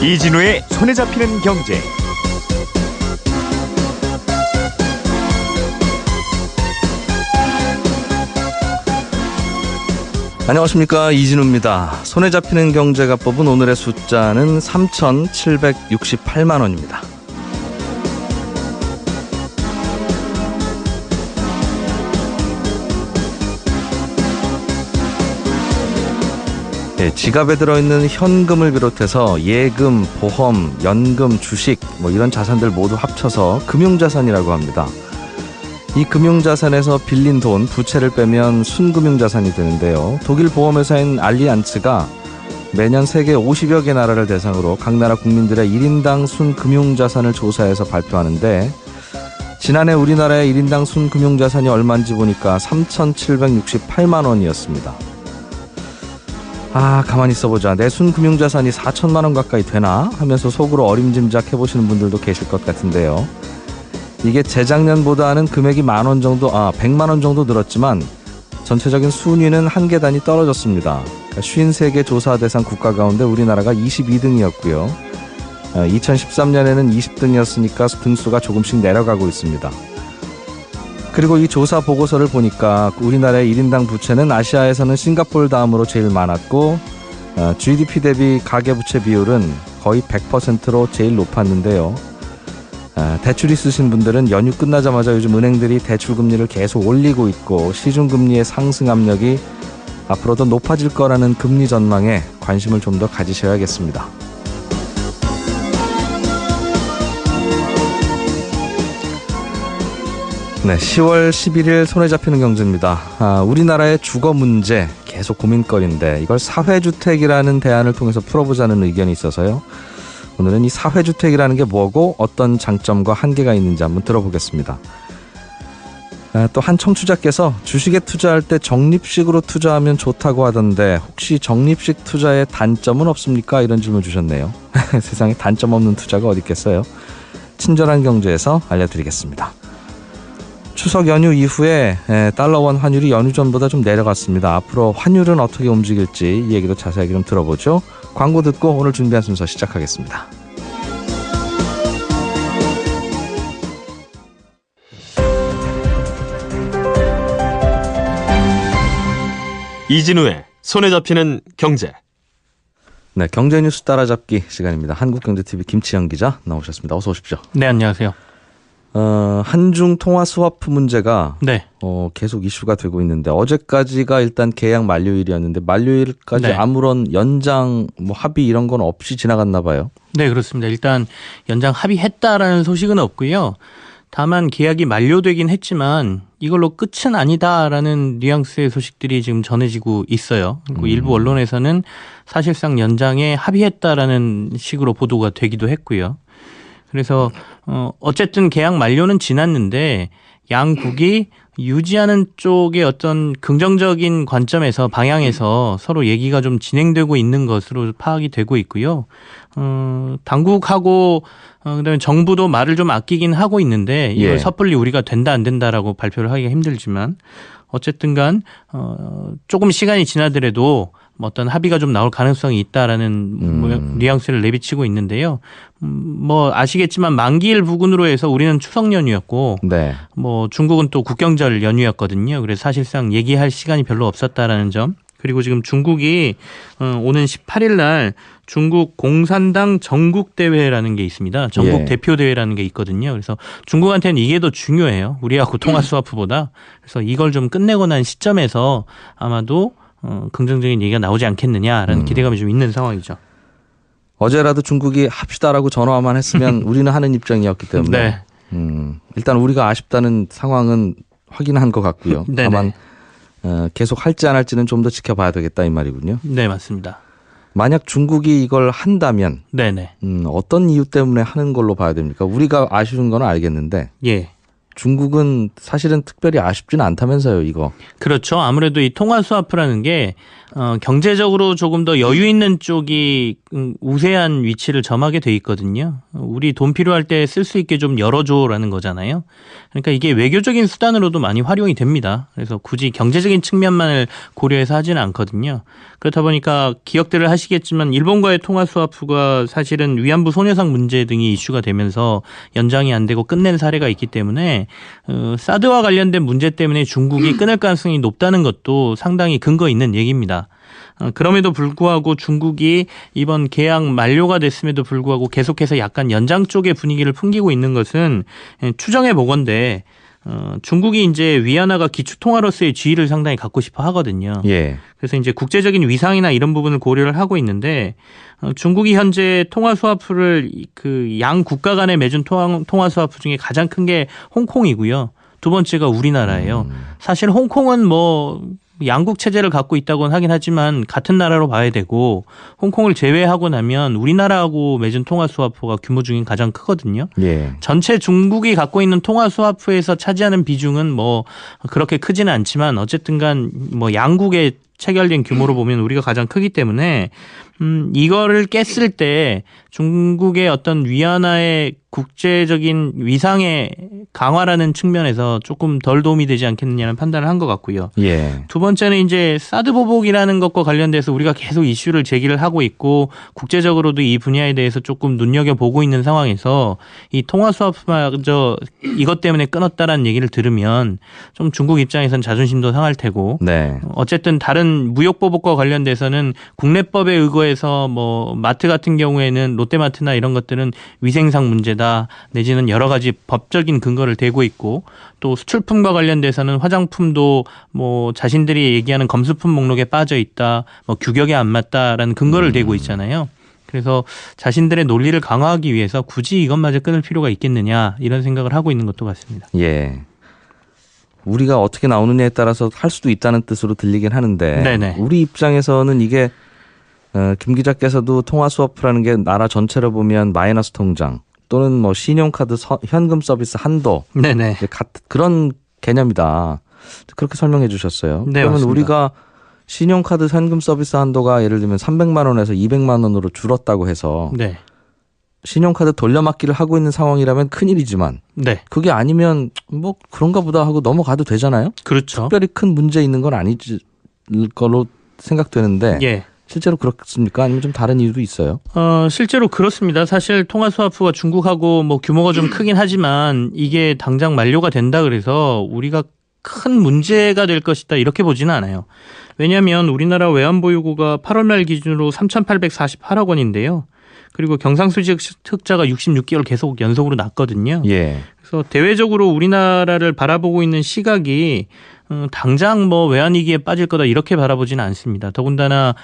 이진우의 손에 잡히는 경제. 안녕하십니까, 이진우입니다. 손에 잡히는 경제가 뽑은 오늘의 숫자는 3,768만 원입니다. 지갑에 들어있는 현금을 비롯해서 예금, 보험, 연금, 주식 이런 자산들 모두 합쳐서 금융자산이라고 합니다. 이 금융자산에서 빌린 돈, 부채를 빼면 순금융자산이 되는데요. 독일 보험회사인 알리안츠가 매년 세계 50여 개 나라를 대상으로 각 나라 국민들의 1인당 순금융자산을 조사해서 발표하는데, 지난해 우리나라의 1인당 순금융자산이 얼마인지 보니까 3,768만 원이었습니다. 가만히 있어보자. 내 순금융자산이 4천만 원 가까이 되나? 하면서 속으로 어림짐작 해보시는 분들도 계실 것 같은데요. 이게 재작년보다는 금액이 100만 원 정도 늘었지만 전체적인 순위는 한 계단이 떨어졌습니다. 53개 조사 대상 국가 가운데 우리나라가 22등이었고요. 2013년에는 20등이었으니까 등수가 조금씩 내려가고 있습니다. 그리고 이 조사 보고서를 보니까 우리나라의 1인당 부채는 아시아에서는 싱가포르 다음으로 제일 많았고, GDP 대비 가계부채 비율은 거의 100%로 제일 높았는데요. 대출 있으신 분들은 연휴 끝나자마자 요즘 은행들이 대출금리를 계속 올리고 있고, 시중금리의 상승 압력이 앞으로 더 높아질 거라는 금리 전망에 관심을 좀 더 가지셔야겠습니다. 네, 10월 11일 손에 잡히는 경제입니다. 우리나라의 주거 문제 계속 고민거리인데 이걸 사회주택이라는 대안을 통해서 풀어보자는 의견이 있어서요. 오늘은 이 사회주택이라는 게 뭐고 어떤 장점과 한계가 있는지 한번 들어보겠습니다. 또 한 청취자께서 주식에 투자할 때 적립식으로 투자하면 좋다고 하던데 혹시 적립식 투자의 단점은 없습니까? 이런 질문 주셨네요. 세상에 단점 없는 투자가 어디 있겠어요? 친절한 경제에서 알려드리겠습니다. 추석 연휴 이후에 달러원 환율이 연휴 전보다 좀 내려갔습니다. 앞으로 환율은 어떻게 움직일지 이 얘기도 자세하게 좀 들어보죠. 광고 듣고 오늘 준비한 순서 시작하겠습니다. 이진우의 손에 잡히는 경제. 네, 경제 뉴스 따라잡기 시간입니다. 한국경제TV 김치영 기자 나오셨습니다. 어서 오십시오. 네, 안녕하세요. 한중 통화 스와프 문제가 네. 계속 이슈가 되고 있는데, 어제까지가 일단 계약 만료일이었는데 만료일까지 네. 아무런 연장 합의 이런 건 없이 지나갔나 봐요. 네, 그렇습니다. 일단 연장 합의했다라는 소식은 없고요. 다만 계약이 만료되긴 했지만 이걸로 끝은 아니다라는 뉘앙스의 소식들이 지금 전해지고 있어요. 그리고 일부 언론에서는 사실상 연장에 합의했다라는 식으로 보도가 되기도 했고요. 그래서 어쨌든 계약 만료는 지났는데 양국이 유지하는 쪽의 어떤 긍정적인 관점에서 방향에서 서로 얘기가 좀 진행되고 있는 것으로 파악이 되고 있고요. 당국하고 그다음에 정부도 말을 좀 아끼긴 하고 있는데 이걸 섣불리 우리가 된다 안 된다라고 발표를 하기가 힘들지만 어쨌든 간 조금 시간이 지나더라도 어떤 합의가 좀 나올 가능성이 있다라는 뉘앙스를 내비치고 있는데요. 아시겠지만 만기일 부근으로 해서 우리는 추석 연휴였고, 네. 중국은 또 국경절 연휴였거든요. 그래서 사실상 얘기할 시간이 별로 없었다라는 점. 그리고 지금 중국이 오는 18일 날 중국 공산당 전국대회라는 게 있습니다. 전국 대표대회라는 게 있거든요. 그래서 중국한테는 이게 더 중요해요. 우리하고 통화 스와프보다. 그래서 이걸 좀 끝내고 난 시점에서 아마도 긍정적인 얘기가 나오지 않겠느냐라는 기대감이 좀 있는 상황이죠. 어제라도 중국이 합시다라고 전화만 했으면 우리는 하는 입장이었기 때문에 일단 우리가 아쉽다는 상황은 확인한 것 같고요. 다만 계속 할지 안 할지는 좀 더 지켜봐야 되겠다 이 말이군요. 네, 맞습니다. 만약 중국이 이걸 한다면 어떤 이유 때문에 하는 걸로 봐야 됩니까? 우리가 아쉬운 건 알겠는데. 예. 중국은 사실은 특별히 아쉽지는 않다면서요, 이거. 그렇죠. 아무래도 이 통화 스와프라는 게 경제적으로 조금 더 여유 있는 쪽이 우세한 위치를 점하게 돼 있거든요. 우리 돈 필요할 때 쓸 수 있게 좀 열어줘라는 거잖아요. 그러니까 이게 외교적인 수단으로도 많이 활용이 됩니다. 그래서 굳이 경제적인 측면만을 고려해서 하지는 않거든요. 그렇다 보니까 기억들을 하시겠지만 일본과의 통화 스와프가 사실은 위안부 소녀상 문제 등이 이슈가 되면서 연장이 안 되고 끝낸 사례가 있기 때문에 사드와 관련된 문제 때문에 중국이 끊을 가능성이 높다는 것도 상당히 근거 있는 얘기입니다. 그럼에도 불구하고 중국이 이번 계약 만료가 됐음에도 불구하고 계속해서 약간 연장 쪽의 분위기를 풍기고 있는 것은 추정해 보건대 중국이 이제 위안화가 기축통화로서의 지위를 상당히 갖고 싶어 하거든요. 예. 그래서 이제 국제적인 위상이나 이런 부분을 고려를 하고 있는데 중국이 현재 통화 스와프를 그 양 국가 간에 맺은 통화 스와프 중에 가장 큰 게 홍콩이고요. 두 번째가 우리나라예요. 사실 홍콩은 뭐 양국 체제를 갖고 있다고는 하긴 하지만 같은 나라로 봐야 되고 홍콩을 제외하고 나면 우리나라하고 맺은 통화 스와프가 규모 중에 가장 크거든요. 예. 전체 중국이 갖고 있는 통화 스와프에서 차지하는 비중은 뭐 그렇게 크지는 않지만 어쨌든간 뭐 양국의 체결된 규모로 보면 우리가 가장 크기 때문에 이거를 깼을 때 중국의 어떤 위안화의 국제적인 위상의 강화라는 측면에서 조금 덜 도움이 되지 않겠느냐는 판단을 한 것 같고요. 예. 두 번째는 이제 사드 보복이라는 것과 관련돼서 우리가 계속 이슈를 제기를 하고 있고 국제적으로도 이 분야에 대해서 조금 눈여겨보고 있는 상황에서 이 통화 스와프마저 이것 때문에 끊었다라는 얘기를 들으면 좀 중국 입장에서는 자존심도 상할 테고 네. 어쨌든 다른 무역 보복과 관련돼서는 국내법에 의거해서 뭐 마트 같은 경우에는 롯데마트나 이런 것들은 위생상 문제다 내지는 여러 가지 법적인 근거를 대고 있고 또 수출품과 관련돼서는 화장품도 뭐 자신들이 얘기하는 검수품 목록에 빠져 있다, 뭐 규격에 안 맞다라는 근거를 대고 있잖아요. 그래서 자신들의 논리를 강화하기 위해서 굳이 이것마저 끊을 필요가 있겠느냐 이런 생각을 하고 있는 것도 같습니다. 예. 우리가 어떻게 나오느냐에 따라서 할 수도 있다는 뜻으로 들리긴 하는데 네네. 우리 입장에서는 이게 김 기자께서도 통화 스와프라는 게 나라 전체로 보면 마이너스 통장 또는 뭐 신용카드 현금 서비스 한도 네네. 그런 개념이다. 그렇게 설명해 주셨어요. 네, 그러면 맞습니다. 우리가 신용카드 현금 서비스 한도가 예를 들면 300만 원에서 200만 원으로 줄었다고 해서 네. 신용카드 돌려막기를 하고 있는 상황이라면 큰일이지만 네. 그게 아니면 뭐 그런가 보다 하고 넘어가도 되잖아요. 그렇죠. 특별히 큰 문제 있는 건 아니지 걸로 생각되는데 예. 실제로 그렇습니까? 아니면 좀 다른 이유도 있어요? 실제로 그렇습니다. 사실 통화 스와프가 중국하고 뭐 규모가 좀 크긴 하지만 이게 당장 만료가 된다 그래서 우리가 큰 문제가 될 것이다 이렇게 보지는 않아요. 왜냐하면 우리나라 외환보유고가 8월 말 기준으로 3,848억 원인데요. 그리고 경상수지 흑자가 66개월 계속 연속으로 났거든요. 예. 그래서 대외적으로 우리나라를 바라보고 있는 시각이 당장 뭐 외환위기에 빠질 거다 이렇게 바라보지는 않습니다. 더군다나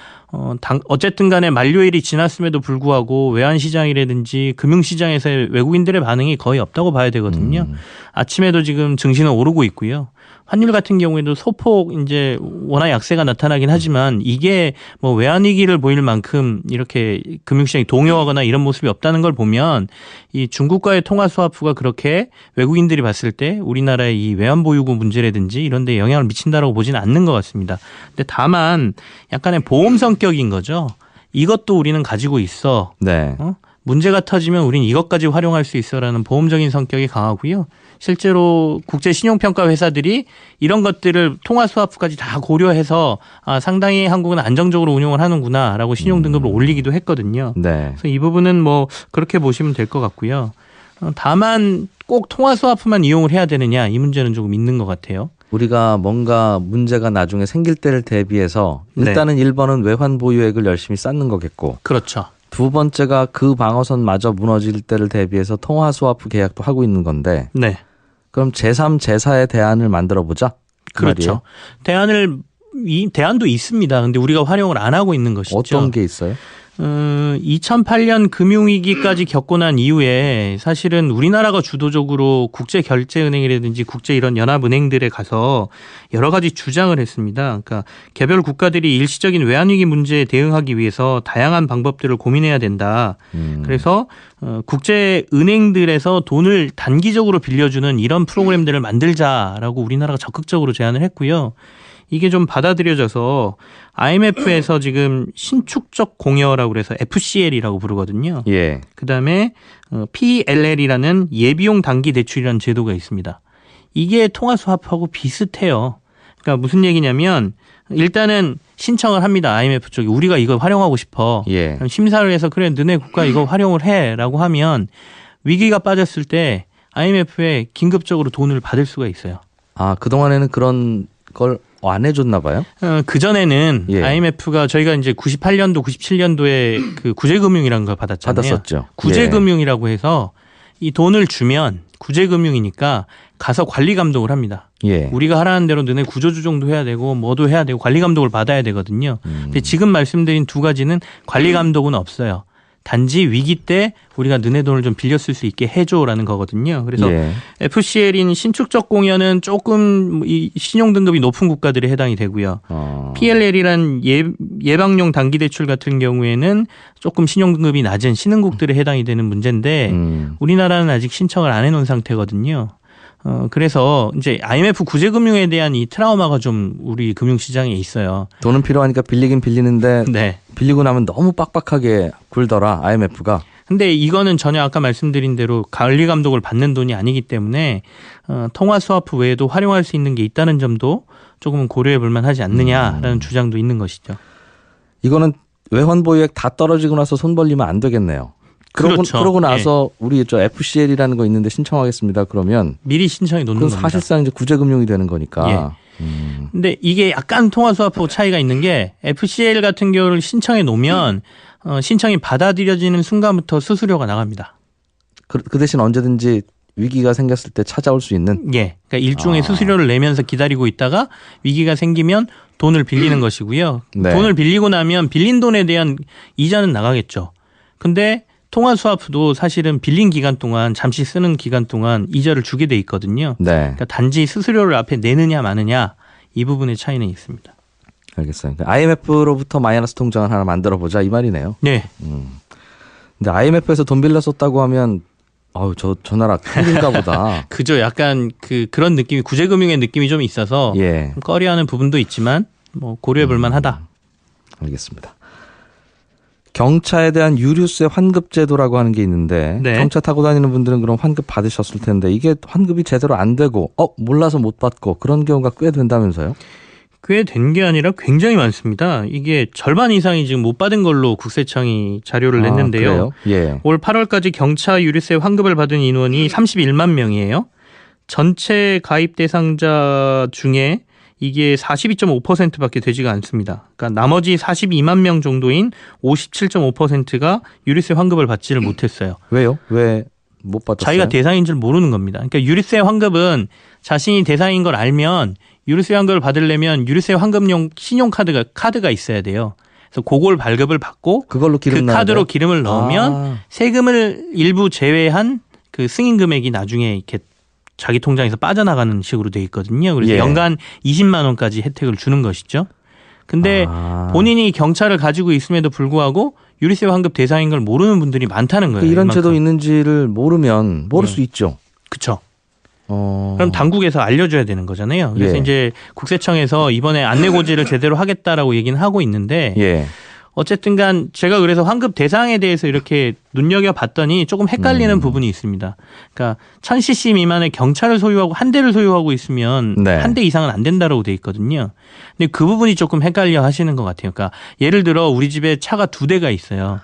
어쨌든 간에 만료일이 지났음에도 불구하고 외환시장이라든지 금융시장에서의 외국인들의 반응이 거의 없다고 봐야 되거든요. 아침에도 지금 증시는 오르고 있고요. 환율 같은 경우에도 소폭 이제 워낙 약세가 나타나긴 하지만 이게 뭐 외환위기를 보일 만큼 이렇게 금융시장이 동요하거나 이런 모습이 없다는 걸 보면 이 중국과의 통화 스와프가 그렇게 외국인들이 봤을 때 우리나라의 이 외환보유고 문제라든지 이런 데 영향을 미친다라고 보지는 않는 것 같습니다. 근데 다만 약간의 보험 성격인 거죠. 이것도 우리는 가지고 있어. 네. 문제가 터지면 우린 이것까지 활용할 수 있어라는 보험적인 성격이 강하고요. 실제로 국제 신용평가 회사들이 이런 것들을 통화 스와프까지 다 고려해서 상당히 한국은 안정적으로 운용을 하는구나라고 신용 등급을 올리기도 했거든요. 네. 그래서 이 부분은 뭐 그렇게 보시면 될 것 같고요. 다만 꼭 통화 스와프만 이용을 해야 되느냐 이 문제는 조금 있는 것 같아요. 우리가 뭔가 문제가 나중에 생길 때를 대비해서 일단은 1번은 외환 보유액을 열심히 쌓는 거겠고 그렇죠. 두 번째가 그 방어선마저 무너질 때를 대비해서 통화 스와프 계약도 하고 있는 건데 네. 그럼 제3, 제4의 대안을 만들어 보자. 그렇죠. 대안도 있습니다. 근데 우리가 활용을 안 하고 있는 것이죠. 어떤 게 있어요? 2008년 금융위기까지 겪고 난 이후에 사실은 우리나라가 주도적으로 국제결제은행이라든지 국제 이런 연합은행들에 가서 여러 가지 주장을 했습니다. 그러니까 개별 국가들이 일시적인 외환위기 문제에 대응하기 위해서 다양한 방법들을 고민해야 된다. 그래서 국제은행들에서 돈을 단기적으로 빌려주는 이런 프로그램들을 만들자라고 우리나라가 적극적으로 제안을 했고요. 이게 좀 받아들여져서 IMF에서 지금 신축적 공여라고 그래서 FCL이라고 부르거든요. 예. 그다음에 PLL이라는 예비용 단기 대출이라는 제도가 있습니다. 이게 통화 스왑하고 비슷해요. 그러니까 무슨 얘기냐면 일단은 신청을 합니다. IMF 쪽이 우리가 이거 활용하고 싶어. 예. 그럼 심사를 해서 그래 너네 국가 이거 활용을 해라고 하면 위기가 빠졌을 때 IMF에 긴급적으로 돈을 받을 수가 있어요. 아, 그동안에는 그런 걸 안 해줬나 봐요? 그전에는 예. IMF가 저희가 이제 98년도, 97년도에 그 구제금융이라는 걸 받았잖아요. 받았었죠. 구제금융이라고 해서 이 돈을 주면 구제금융이니까 가서 관리 감독을 합니다. 예. 우리가 하라는 대로 너네 구조조정도 해야 되고 뭐도 해야 되고 관리 감독을 받아야 되거든요. 근데 지금 말씀드린 두 가지는 관리 감독은 없어요. 단지 위기 때 우리가 너네 돈을 좀 빌려 쓸 수 있게 해줘라는 거거든요. 그래서 예. FCL인 신축적 공여는 조금 이 신용 등급이 높은 국가들에 해당이 되고요. PLL이란 예방용 단기 대출 같은 경우에는 조금 신용 등급이 낮은 신흥국들에 해당이 되는 문제인데 우리나라는 아직 신청을 안 해놓은 상태거든요. 그래서 이제 IMF 구제금융에 대한 이 트라우마가 좀 우리 금융시장에 있어요. 돈은 필요하니까 빌리긴 빌리는데 네. 빌리고 나면 너무 빡빡하게 굴더라 IMF가. 근데 이거는 전혀 아까 말씀드린 대로 관리 감독을 받는 돈이 아니기 때문에 통화 스와프 외에도 활용할 수 있는 게 있다는 점도 조금은 고려해 볼 만하지 않느냐라는 주장도 있는 것이죠. 이거는 외환 보유액 다 떨어지고 나서 손 벌리면 안 되겠네요. 그렇죠. 그러고 나서 우리 저 FCL이라는 거 있는데 신청하겠습니다. 그러면 미리 신청이 놓는 그건 겁니다. 사실상 이제 구제금융이 되는 거니까. 근데 이게 약간 통화 스와프하고 차이가 있는 게 FCL 같은 경우를 신청해 놓으면 신청이 받아들여지는 순간부터 수수료가 나갑니다. 그 대신 언제든지 위기가 생겼을 때 찾아올 수 있는. 예. 그러니까 일종의 수수료를 내면서 기다리고 있다가 위기가 생기면 돈을 빌리는 것이고요. 네. 돈을 빌리고 나면 빌린 돈에 대한 이자는 나가겠죠. 근데 통화 스와프도 사실은 빌린 기간 동안 잠시 쓰는 기간 동안 이자를 주게 돼 있거든요. 네. 그러니까 단지 수수료를 앞에 내느냐 마느냐 이 부분의 차이는 있습니다. 알겠어요. 그러니까 IMF로부터 마이너스 통장을 하나 만들어 보자 이 말이네요. 네. 근데 IMF에서 돈 빌려 썼다고 하면 저 나라 큰일인가 보다. 그죠. 약간 그런 느낌이 구제금융의 느낌이 좀 있어서 예. 꺼려하는 부분도 있지만 뭐 고려해 볼 만하다. 알겠습니다. 경차에 대한 유류세 환급 제도라고 하는 게 있는데 네. 경차 타고 다니는 분들은 그럼 환급 받으셨을 텐데 이게 환급이 제대로 안 되고 몰라서 못 받고 그런 경우가 꽤 된다면서요? 꽤 된 게 아니라 굉장히 많습니다. 이게 절반 이상이 지금 못 받은 걸로 국세청이 자료를 냈는데요. 그래요? 예. 올 8월까지 경차 유류세 환급을 받은 인원이 31만 명이에요. 전체 가입 대상자 중에 이게 42.5%밖에 되지가 않습니다. 그러니까 나머지 42만 명 정도인 57.5%가 유류세 환급을 받지를 못했어요. 왜요? 왜 못 받았어요? 자기가 대상인 줄 모르는 겁니다. 그러니까 유류세 환급은 자신이 대상인 걸 알면 유류세 환급을 받으려면 유류세 환급용 카드가 있어야 돼요. 그래서 그걸 발급을 받고 그걸로 기름 그 카드로 넣어야 돼요? 기름을 넣으면 세금을 일부 제외한 그 승인 금액이 나중에 이렇게 자기 통장에서 빠져나가는 식으로 돼 있거든요. 그래서 예. 연간 20만 원까지 혜택을 주는 것이죠. 근데 본인이 경차를 가지고 있음에도 불구하고 유류세 환급 대상인 걸 모르는 분들이 많다는 거예요. 이런 이만큼. 제도 있는지를 모르면 모를 수 있죠. 그렇죠. 그럼 당국에서 알려줘야 되는 거잖아요. 그래서 예. 이제 국세청에서 이번에 안내고지를 제대로 하겠다라고 얘기는 하고 있는데 예. 어쨌든 간 제가 그래서 환급 대상에 대해서 이렇게 눈여겨봤더니 조금 헷갈리는 부분이 있습니다. 그러니까 1000cc 미만의 경차를 소유하고 한 대를 소유하고 있으면 네. 한 대 이상은 안 된다라고 돼 있거든요. 근데 그 부분이 조금 헷갈려 하시는 것 같아요. 그러니까 예를 들어 우리 집에 차가 2대가 있어요.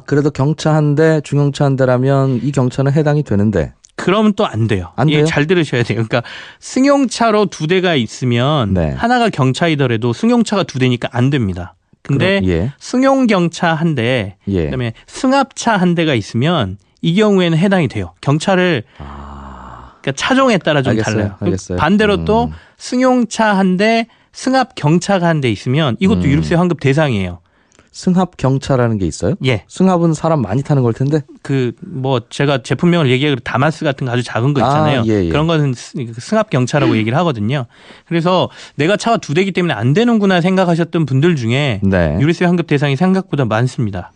그래도 경차 한 대, 중형차 한 대라면 이 경차는 해당이 되는데. 그러면 또 안 돼요. 안 이게 돼요? 잘 들으셔야 돼요. 그러니까 승용차로 2대가 있으면 네. 하나가 경차이더라도 승용차가 2대니까 안 됩니다. 근데 예. 승용경차 한 대, 예. 그다음에 승합차 한 대가 있으면 이 경우에는 해당이 돼요. 경차를 그러니까 차종에 따라 좀 알겠어요. 달라요. 알겠어요. 반대로 또 승용차 한 대, 승합 경차가 한 대 있으면 이것도 유류세 환급 대상이에요. 승합 경차라는 게 있어요? 예. 승합은 사람 많이 타는 걸 텐데. 제가 제품명을 얘기하기로 다마스 같은 거 아주 작은 거 있잖아요. 예. 그런 거는 승합 경차라고 얘기를 하거든요. 그래서 내가 차가 2대기 때문에 안 되는구나 생각하셨던 분들 중에 네. 유류세 환급 대상이 생각보다 많습니다.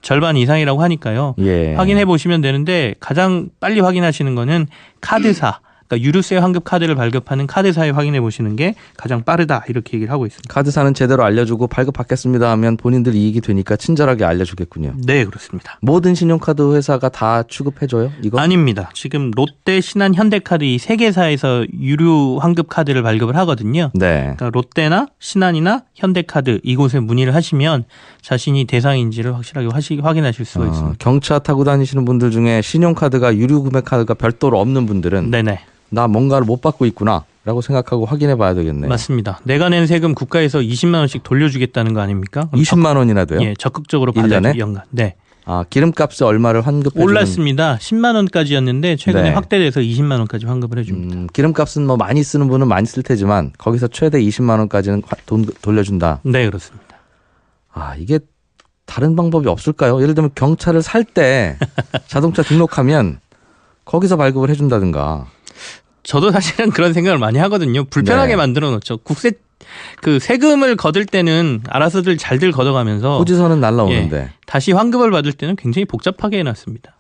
절반 이상이라고 하니까요. 예. 확인해 보시면 되는데 가장 빨리 확인하시는 거는 카드사. 그러니까 유류세 환급 카드를 발급하는 카드사에 확인해 보시는 게 가장 빠르다 이렇게 얘기를 하고 있습니다. 카드사는 제대로 알려주고 발급받겠습니다 하면 본인들 이익이 되니까 친절하게 알려주겠군요. 네, 그렇습니다. 모든 신용카드 회사가 다 취급해줘요? 이거? 아닙니다. 지금 롯데, 신한, 현대카드 이 세 개사에서 유류 환급 카드를 발급을 하거든요. 네. 그러니까 롯데나 신한이나 현대카드 이곳에 문의를 하시면 자신이 대상인지를 확실하게 확인하실 수가 있습니다. 경차 타고 다니시는 분들 중에 신용카드가 유류 구매 카드가 별도로 없는 분들은 네네. 나 뭔가를 못 받고 있구나 라고 생각하고 확인해 봐야 되겠네요. 맞습니다. 내가 낸 세금 국가에서 20만 원씩 돌려주겠다는 거 아닙니까? 20만 원이나 돼요? 예, 적극적으로 1년에? 받아야죠. 연간. 네. 기름값을 얼마를 환급해 주는? 올랐습니다. 10만 원까지였는데 최근에 네. 확대돼서 20만 원까지 환급을 해줍니다. 기름값은 뭐 많이 쓰는 분은 많이 쓸 테지만 거기서 최대 20만 원까지는 돈 돌려준다. 네, 그렇습니다. 이게 다른 방법이 없을까요? 예를 들면 경차를 살 때 자동차 등록하면 거기서 발급을 해준다든가. 저도 사실은 그런 생각을 많이 하거든요. 불편하게 네. 만들어 놓죠. 세금을 거둘 때는 알아서들 잘들 걷어가면서 호지서는 날라오는데. 다시 환급을 받을 때는 굉장히 복잡하게 해놨습니다.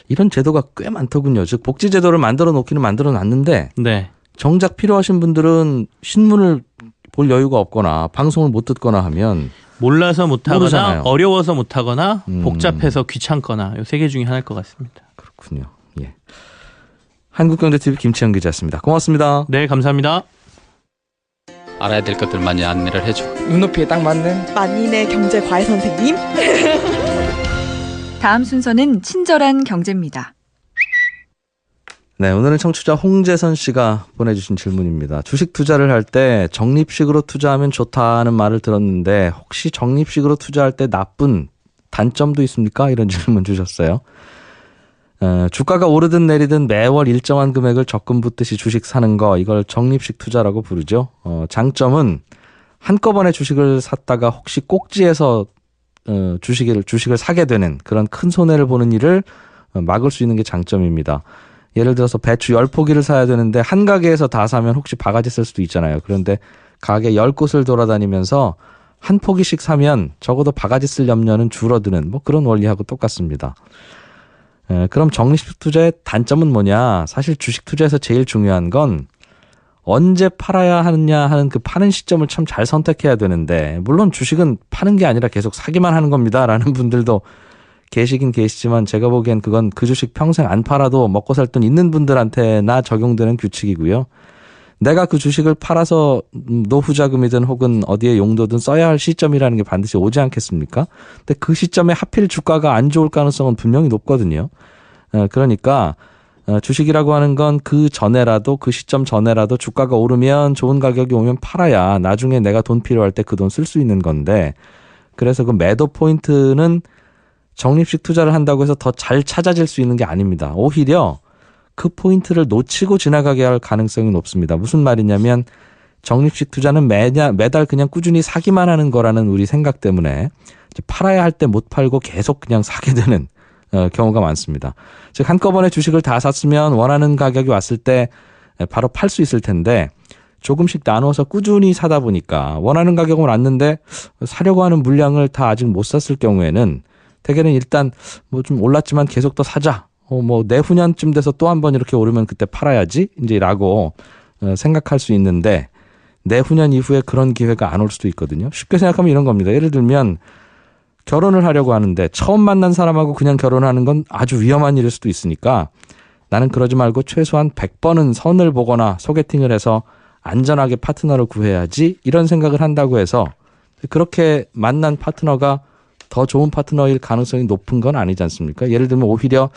이런 제도가 꽤 많더군요. 즉 복지제도를 만들어 놓기는 만들어 놨는데 네. 정작 필요하신 분들은 신문을 볼 여유가 없거나 방송을 못 듣거나 하면 몰라서 못하거나 모르잖아요. 어려워서 못하거나 복잡해서 귀찮거나 이 세 개 중에 하나일 것 같습니다. 그렇군요. 예. 한국경제TV 김치영 기자였습니다. 고맙습니다. 네, 감사합니다. 알아야 될 것들 많이 안내를 해주고 눈높이에 딱 맞는 만인의 경제 과외 선생님. 다음 순서는 친절한 경제입니다. 네, 오늘은 청취자 홍재선 씨가 보내주신 질문입니다. 주식 투자를 할 때 적립식으로 투자하면 좋다는 말을 들었는데 혹시 적립식으로 투자할 때 나쁜 단점도 있습니까? 이런 질문 주셨어요. 주가가 오르든 내리든 매월 일정한 금액을 적금 붓듯이 주식 사는 거 이걸 적립식 투자라고 부르죠. 장점은 한꺼번에 주식을 샀다가 혹시 꼭지에서 주식을 사게 되는 그런 큰 손해를 보는 일을 막을 수 있는 게 장점입니다. 예를 들어서 배추 10포기를 사야 되는데 한 가게에서 다 사면 혹시 바가지 쓸 수도 있잖아요. 그런데 가게 10곳을 돌아다니면서 한 포기씩 사면 적어도 바가지 쓸 염려는 줄어드는 뭐 그런 원리하고 똑같습니다. 그럼 적립식 투자의 단점은 뭐냐? 사실 주식 투자에서 제일 중요한 건 언제 팔아야 하느냐 하는 그 파는 시점을 참 잘 선택해야 되는데 물론 주식은 파는 게 아니라 계속 사기만 하는 겁니다라는 분들도 계시긴 계시지만 제가 보기엔 그건 그 주식 평생 안 팔아도 먹고 살 돈 있는 분들한테나 적용되는 규칙이고요. 내가 그 주식을 팔아서 노후 자금이든 혹은 어디에 용도든 써야 할 시점이라는 게 반드시 오지 않겠습니까? 근데 그 시점에 하필 주가가 안 좋을 가능성은 분명히 높거든요. 그러니까 주식이라고 하는 건 그 전에라도 그 시점 전에라도 주가가 오르면 좋은 가격이 오면 팔아야 나중에 내가 돈 필요할 때 그 돈 쓸 수 있는 건데 그래서 그 매도 포인트는 적립식 투자를 한다고 해서 더 잘 찾아질 수 있는 게 아닙니다. 오히려 그 포인트를 놓치고 지나가게 할 가능성이 높습니다. 무슨 말이냐면 적립식 투자는 매달 그냥 꾸준히 사기만 하는 거라는 우리 생각 때문에 팔아야 할 때 못 팔고 계속 그냥 사게 되는 경우가 많습니다. 즉 한꺼번에 주식을 다 샀으면 원하는 가격이 왔을 때 바로 팔 수 있을 텐데 조금씩 나눠서 꾸준히 사다 보니까 원하는 가격은 왔는데 사려고 하는 물량을 다 아직 못 샀을 경우에는 대개는 일단 뭐 좀 올랐지만 계속 더 사자. 뭐 내후년쯤 돼서 또 한 번 이렇게 오르면 그때 팔아야지 이제라고 생각할 수 있는데 내후년 이후에 그런 기회가 안 올 수도 있거든요. 쉽게 생각하면 이런 겁니다. 예를 들면 결혼을 하려고 하는데 처음 만난 사람하고 그냥 결혼하는 건 아주 위험한 일일 수도 있으니까 나는 그러지 말고 최소한 100번은 선을 보거나 소개팅을 해서 안전하게 파트너를 구해야지 이런 생각을 한다고 해서 그렇게 만난 파트너가 더 좋은 파트너일 가능성이 높은 건 아니지 않습니까? 예를 들면 오히려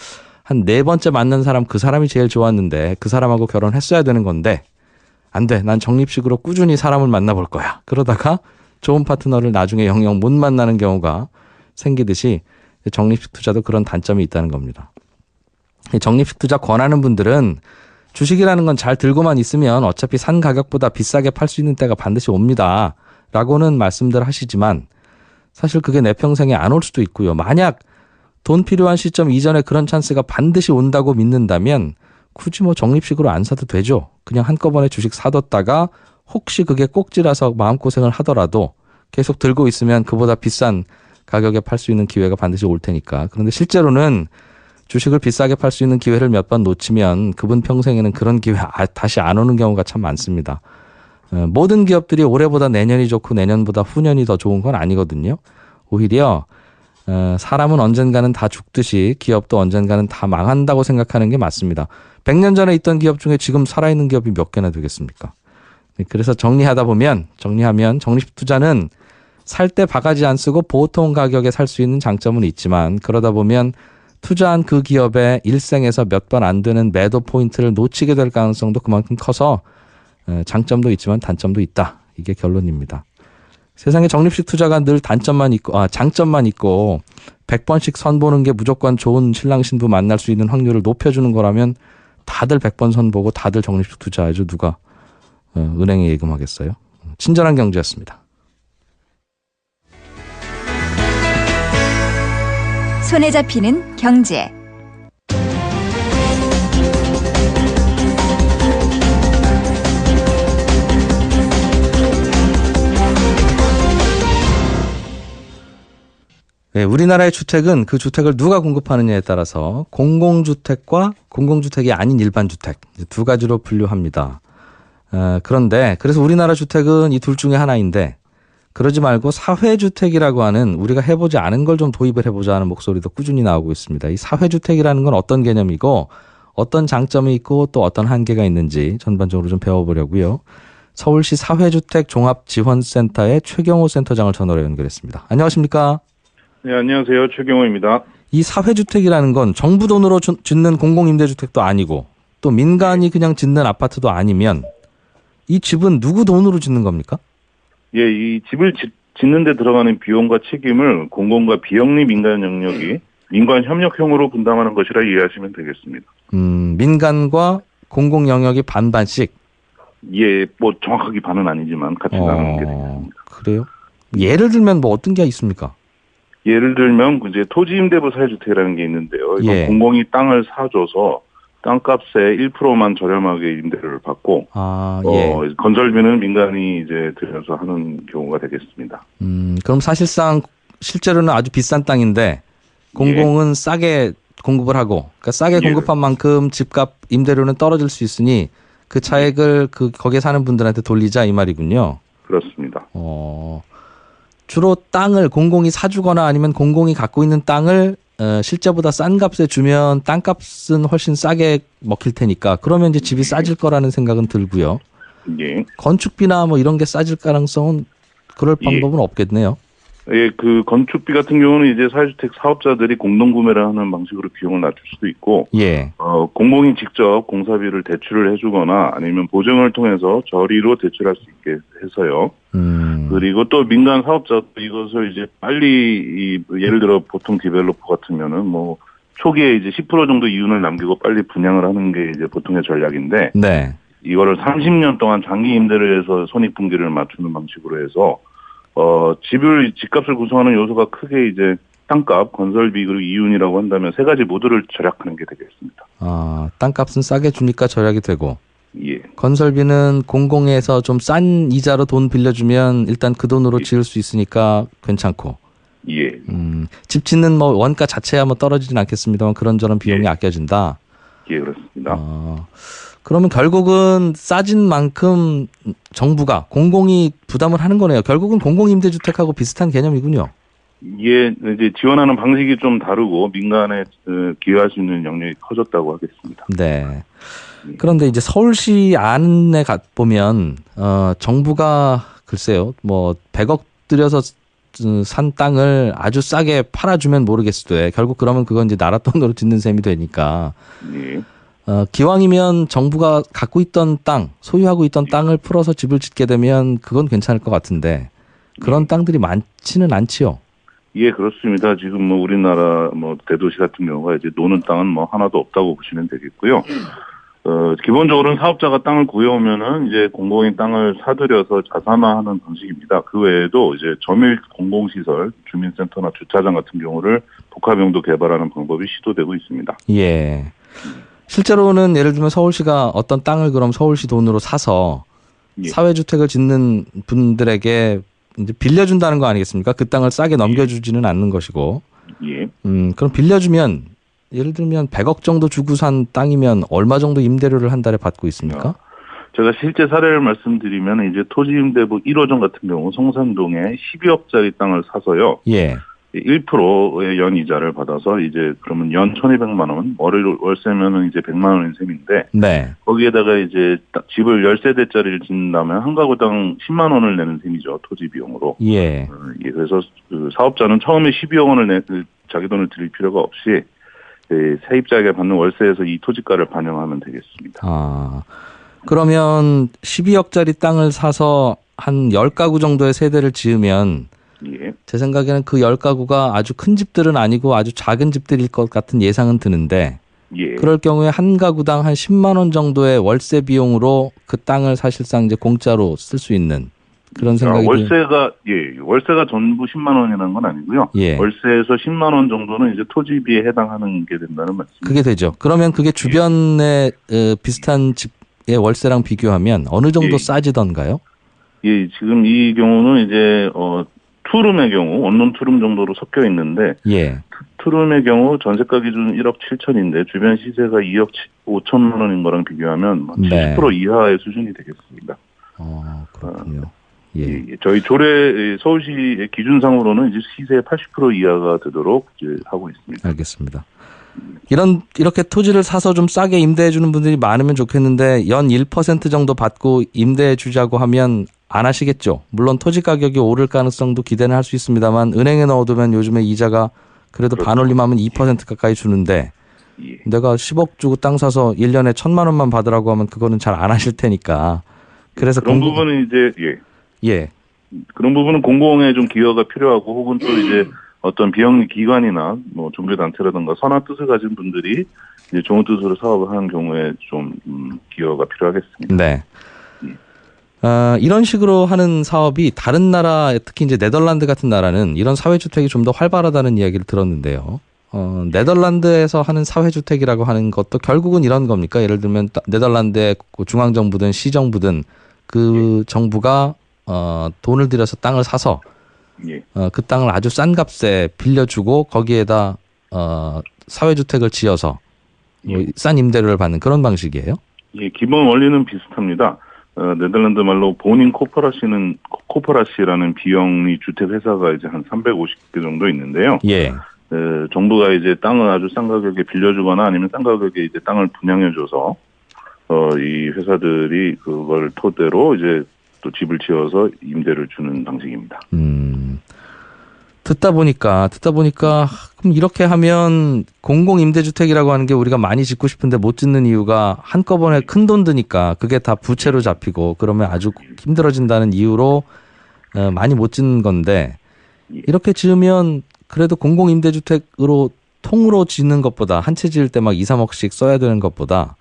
한 4번째 만난 사람 그 사람이 제일 좋았는데 그 사람하고 결혼했어야 되는 건데 안 돼. 난 적립식으로 꾸준히 사람을 만나볼 거야. 그러다가 좋은 파트너를 나중에 영영 못 만나는 경우가 생기듯이 적립식 투자도 그런 단점이 있다는 겁니다. 적립식 투자 권하는 분들은 주식이라는 건 잘 들고만 있으면 어차피 산 가격보다 비싸게 팔 수 있는 때가 반드시 옵니다. 라고는 말씀들 하시지만 사실 그게 내 평생에 안 올 수도 있고요. 만약 돈 필요한 시점 이전에 그런 찬스가 반드시 온다고 믿는다면 굳이 뭐 적립식으로 안 사도 되죠. 그냥 한꺼번에 주식 사뒀다가 혹시 그게 꼭지라서 마음고생을 하더라도 계속 들고 있으면 그보다 비싼 가격에 팔 수 있는 기회가 반드시 올 테니까. 그런데 실제로는 주식을 비싸게 팔 수 있는 기회를 몇 번 놓치면 그분 평생에는 그런 기회 다시 안 오는 경우가 참 많습니다. 모든 기업들이 올해보다 내년이 좋고 내년보다 후년이 더 좋은 건 아니거든요. 오히려 사람은 언젠가는 다 죽듯이 기업도 언젠가는 다 망한다고 생각하는 게 맞습니다. 100년 전에 있던 기업 중에 지금 살아있는 기업이 몇 개나 되겠습니까? 그래서 정리하면 적립식 투자는 살 때 바가지 안 쓰고 보통 가격에 살 수 있는 장점은 있지만 그러다 보면 투자한 그 기업의 일생에서 몇 번 안 되는 매도 포인트를 놓치게 될 가능성도 그만큼 커서 장점도 있지만 단점도 있다. 이게 결론입니다. 세상에 적립식 투자가 늘 장점만 있고 100번씩 선보는 게 무조건 좋은 신랑 신부 만날 수 있는 확률을 높여주는 거라면 다들 100번 선보고 다들 적립식 투자하죠. 누가 은행에 예금하겠어요? 친절한 경제였습니다. 손에 잡히는 경제. 네, 우리나라의 주택은 그 주택을 누가 공급하느냐에 따라서 공공주택과 공공주택이 아닌 일반주택 두 가지로 분류합니다. 그런데 그래서 우리나라 주택은 이 둘 중에 하나인데 그러지 말고 사회주택이라고 하는 우리가 해보지 않은 걸 좀 도입을 해보자 하는 목소리도 꾸준히 나오고 있습니다. 이 사회주택이라는 건 어떤 개념이고 어떤 장점이 있고 또 어떤 한계가 있는지 전반적으로 좀 배워보려고요. 서울시 사회주택종합지원센터의 최경호 센터장을 전화로 연결했습니다. 안녕하십니까? 네, 안녕하세요. 최경호입니다. 이 사회주택이라는 건 정부 돈으로 짓는 공공임대주택도 아니고 또 민간이 그냥 짓는 아파트도 아니면 이 집은 누구 돈으로 짓는 겁니까? 예, 이 집을 짓는 데 들어가는 비용과 책임을 공공과 비영리 민간 영역이 민관 협력형으로 분담하는 것이라 이해하시면 되겠습니다. 민간과 공공 영역이 반반씩? 예, 뭐 정확하게 반은 아니지만 같이 나누는 게 되겠습니다. 그래요? 예를 들면 뭐 어떤 게 있습니까? 예를 들면 이제 토지임대부 사회주택이라는 게 있는데요. 이건 예. 공공이 땅을 사줘서 땅값의 1%만 저렴하게 임대료를 받고 예. 건설비는 민간이 이제 들여서 하는 경우가 되겠습니다. 그럼 사실상 실제로는 아주 비싼 땅인데 공공은 싸게 공급을 하고 그러니까 싸게 공급한 만큼 집값 임대료는 떨어질 수 있으니 그 차액을 거기에 사는 분들한테 돌리자 이 말이군요. 그렇습니다. 주로 땅을 공공이 사주거나 아니면 공공이 갖고 있는 땅을 실제보다 싼 값에 주면 땅값은 훨씬 싸게 먹힐 테니까 그러면 이제 집이 싸질 거라는 생각은 들고요. 예. 건축비나 뭐 이런 게 싸질 가능성은 그럴 방법은 없겠네요. 예, 그 건축비 같은 경우는 이제 사회주택 사업자들이 공동구매를 하는 방식으로 비용을 낮출 수도 있고, 예. 공공이 직접 공사비를 대출을 해주거나 아니면 보증을 통해서 저리로 대출할 수 있게 해서요. 그리고 또 민간 사업자도 이것을 이제 빨리 예를 들어 보통 디벨로퍼 같으면은 뭐 초기에 이제 10% 정도 이윤을 남기고 빨리 분양을 하는 게 이제 보통의 전략인데, 네. 이거를 30년 동안 장기 임대를 해서 손익분기를 맞추는 방식으로 해서. 집값을 구성하는 요소가 크게 이제 땅값, 건설비, 그리고 이윤이라고 한다면 세 가지 모두를 절약하는 게 되겠습니다. 땅값은 싸게 주니까 절약이 되고, 예. 건설비는 공공에서 좀 싼 이자로 돈 빌려주면 일단 그 돈으로 지을 수 있으니까 괜찮고, 예. 집 짓는 뭐 원가 자체야 뭐 떨어지진 않겠습니다만 그런저런 비용이 아껴진다. 예, 그렇습니다. 그러면 결국은 싸진 만큼 정부가 공공이 부담을 하는 거네요. 결국은 공공임대주택하고 비슷한 개념이군요. 예, 이제 지원하는 방식이 좀 다르고 민간에 기여할 수 있는 영역이 커졌다고 하겠습니다. 네. 그런데 이제 서울시 안에 보면 정부가 글쎄요, 뭐 100억 들여서 산 땅을 아주 싸게 팔아주면 모르겠어도 결국 그러면 그건 이제 나라 돈으로 짓는 셈이 되니까. 예. 기왕이면 정부가 갖고 있던 땅, 소유하고 있던 땅을 풀어서 집을 짓게 되면 그건 괜찮을 것 같은데 그런 땅들이 많지는 않지요. 예, 그렇습니다. 지금 뭐 우리나라 뭐 대도시 같은 경우가 이제 노는 땅은 뭐 하나도 없다고 보시면 되겠고요. 기본적으로는 사업자가 땅을 구해오면은 이제 공공인 땅을 사들여서 자산화하는 방식입니다. 그 외에도 이제 점일 공공시설, 주민센터나 주차장 같은 경우를 복합용도 개발하는 방법이 시도되고 있습니다. 예. 실제로는 예를 들면 서울시가 어떤 땅을 그럼 서울시 돈으로 사서 예. 사회주택을 짓는 분들에게 이제 빌려준다는 거 아니겠습니까? 그 땅을 싸게 넘겨주지는 않는 것이고. 예. 그럼 빌려주면 예를 들면 100억 정도 주고 산 땅이면 얼마 정도 임대료를 한 달에 받고 있습니까? 제가 실제 사례를 말씀드리면 이제 토지임대부 1호점 같은 경우 성산동에 12억짜리 땅을 사서요. 예. 1%의 연 이자를 받아서 이제 그러면 연 1,200만 원, 월세면은 이제 100만 원인 셈인데. 네. 거기에다가 이제 집을 10세대짜리를 짓는다면 한 가구당 10만 원을 내는 셈이죠. 토지 비용으로. 예. 그래서 그 사업자는 처음에 12억 원을 자기 돈을 들일 필요가 없이 세입자에게 받는 월세에서 이 토지가를 반영하면 되겠습니다. 그러면 12억짜리 땅을 사서 한 10가구 정도의 세대를 지으면 예. 제 생각에는 그 10가구가 아주 큰 집들은 아니고 아주 작은 집들일 것 같은 예상은 드는데 예. 그럴 경우에 한 가구당 한 10만 원 정도의 월세 비용으로 그 땅을 사실상 이제 공짜로 쓸 수 있는 그런 생각이 월세가 전부 10만 원이라는 건 아니고요. 예. 월세에서 10만 원 정도는 이제 토지비에 해당하는 게 된다는 말씀입니다. 그게 되죠. 그러면 그게 주변에 비슷한 집의 월세랑 비교하면 어느 정도 싸지던가요? 예, 지금 이 경우는 이제 투룸의 경우 원룸 투룸 정도로 섞여 있는데 예. 투룸의 경우 전세가 기준 1억 7천인데 주변 시세가 2억 5천만 원인 거랑 비교하면 70% 이하의 수준이 되겠습니다. 그렇군요. 예. 저희 조례 서울시의 기준상으로는 이제 시세의 80% 이하가 되도록 이제 하고 있습니다. 알겠습니다. 이렇게 토지를 사서 좀 싸게 임대해 주는 분들이 많으면 좋겠는데 연 1% 정도 받고 임대해 주자고 하면 안 하시겠죠. 물론 토지 가격이 오를 가능성도 기대는 할 수 있습니다만 은행에 넣어두면 요즘에 이자가 그래도 그렇죠. 반올림하면 2% 가까이 주는데 내가 10억 주고 땅 사서 1년에 1,000만 원만 받으라고 하면 그거는 잘 안 하실 테니까. 그래서 그런 부분은 이제 예. 그런 부분은 공공의 좀 기여가 필요하고 혹은 또 이제 어떤 비영리 기관이나 뭐 종교단체라든가 선한 뜻을 가진 분들이 이제 좋은 뜻으로 사업을 하는 경우에 좀 기여가 필요하겠습니다. 네. 이런 식으로 하는 사업이 다른 나라, 특히 이제 네덜란드 같은 나라는 이런 사회주택이 좀 더 활발하다는 이야기를 들었는데요. 네덜란드에서 하는 사회주택이라고 하는 것도 결국은 이런 겁니까? 예를 들면 네덜란드의 중앙정부든 시정부든 그 정부가 돈을 들여서 땅을 사서 그 땅을 아주 싼 값에 빌려주고 거기에다 사회주택을 지어서 싼 임대료를 받는 그런 방식이에요? 예, 기본 원리는 비슷합니다. 네덜란드 말로 보닝 코퍼라시라는 비영리 주택 회사가 이제 한 350개 정도 있는데요. 예. 정부가 이제 땅을 아주 싼 가격에 빌려주거나 아니면 싼 가격에 이제 땅을 분양해줘서 이 회사들이 그걸 토대로 이제 또 집을 지어서 임대를 주는 방식입니다. 듣다 보니까 그럼 이렇게 하면 공공임대주택이라고 하는 게 우리가 많이 짓고 싶은데 못 짓는 이유가 한꺼번에 큰 돈 드니까 그게 다 부채로 잡히고 그러면 아주 힘들어진다는 이유로 많이 못 짓는 건데 이렇게 지으면 그래도 공공임대주택으로 통으로 짓는 것보다 한 채 지을 때 막 2, 3억씩 써야 되는 것보다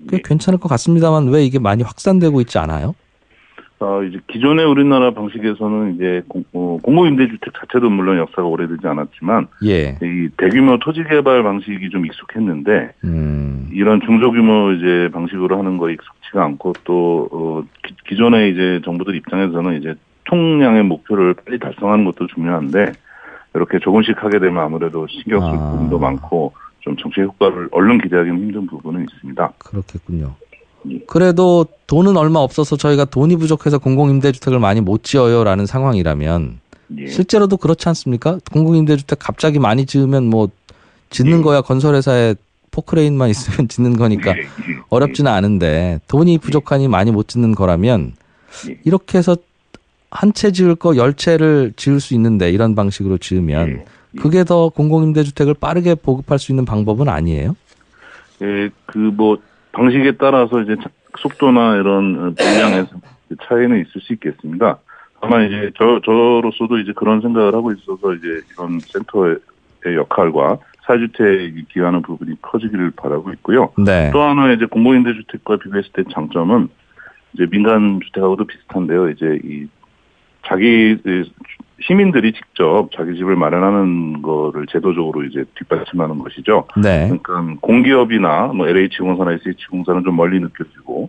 꽤 괜찮을 것 같습니다만 왜 이게 많이 확산되고 있지 않아요? 이제 기존의 우리나라 방식에서는 이제 공공임대주택 자체도 물론 역사가 오래되지 않았지만, 이 대규모 토지 개발 방식이 좀 익숙했는데, 이런 중소규모 이제 방식으로 하는 거 익숙치가 않고 또 기존의 이제 정부들 입장에서는 이제 총량의 목표를 빨리 달성하는 것도 중요한데, 이렇게 조금씩 하게 되면 아무래도 신경 쓸 부분도 많고 좀 정책 효과를 얼른 기대하기는 힘든 부분은 있습니다. 그렇겠군요. 그래도 돈은 얼마 없어서 저희가 돈이 부족해서 공공임대주택을 많이 못 지어요라는 상황이라면 실제로도 그렇지 않습니까? 공공임대주택 갑자기 많이 지으면 뭐 짓는 거야 건설회사에 포크레인만 있으면 짓는 거니까 어렵지는 않은데 돈이 부족하니 많이 못 짓는 거라면 이렇게 해서 한 채 지을 거 10채를 지을 수 있는데 이런 방식으로 지으면 그게 더 공공임대주택을 빠르게 보급할 수 있는 방법은 아니에요? 방식에 따라서 이제 속도나 이런 분량에서 차이는 있을 수 있겠습니다. 다만 이제 저로서도 이제 그런 생각을 하고 있어서 이제 이런 센터의 역할과 사회주택이 기여하는 부분이 커지기를 바라고 있고요. 네. 또 하나 이제 공공임대주택과 비교했을 때 장점은 이제 민간 주택하고도 비슷한데요. 이제 이 자기 시민들이 직접 자기 집을 마련하는 거를 제도적으로 이제 뒷받침하는 것이죠. 네. 그러니까 공기업이나 뭐 LH공사나 SH공사는 좀 멀리 느껴지고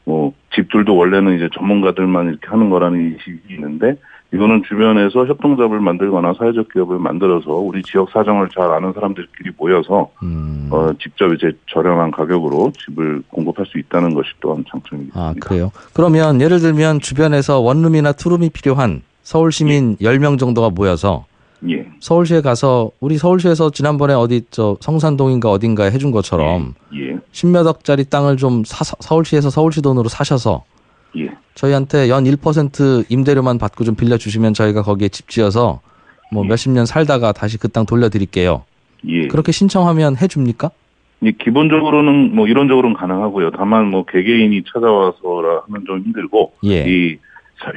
뭐 집들도 원래는 이제 전문가들만 이렇게 하는 거라는 인식이 있는데 이거는 주변에서 협동조합을 만들거나 사회적 기업을 만들어서 우리 지역 사정을 잘 아는 사람들끼리 모여서 직접 이제 저렴한 가격으로 집을 공급할 수 있다는 것이 또한 장점입니다. 아, 그래요? 그러면 예를 들면 주변에서 원룸이나 투룸이 필요한 서울 시민 10명 정도가 모여서 예. 서울시에 가서 우리 서울시에서 지난번에 어디 성산동인가 어딘가에 해준 것처럼 예. 10몇 억짜리 땅을 좀 서울시에서 서울시 돈으로 사셔서 예. 저희한테 연 1% 임대료만 받고 좀 빌려주시면 저희가 거기에 집 지어서 뭐 몇십 년 살다가 다시 그 땅 돌려드릴게요. 예. 그렇게 신청하면 해줍니까? 예, 기본적으로는 뭐 이론적으로는 가능하고요. 다만 뭐 개개인이 찾아와서라 하면 좀 힘들고 예. 이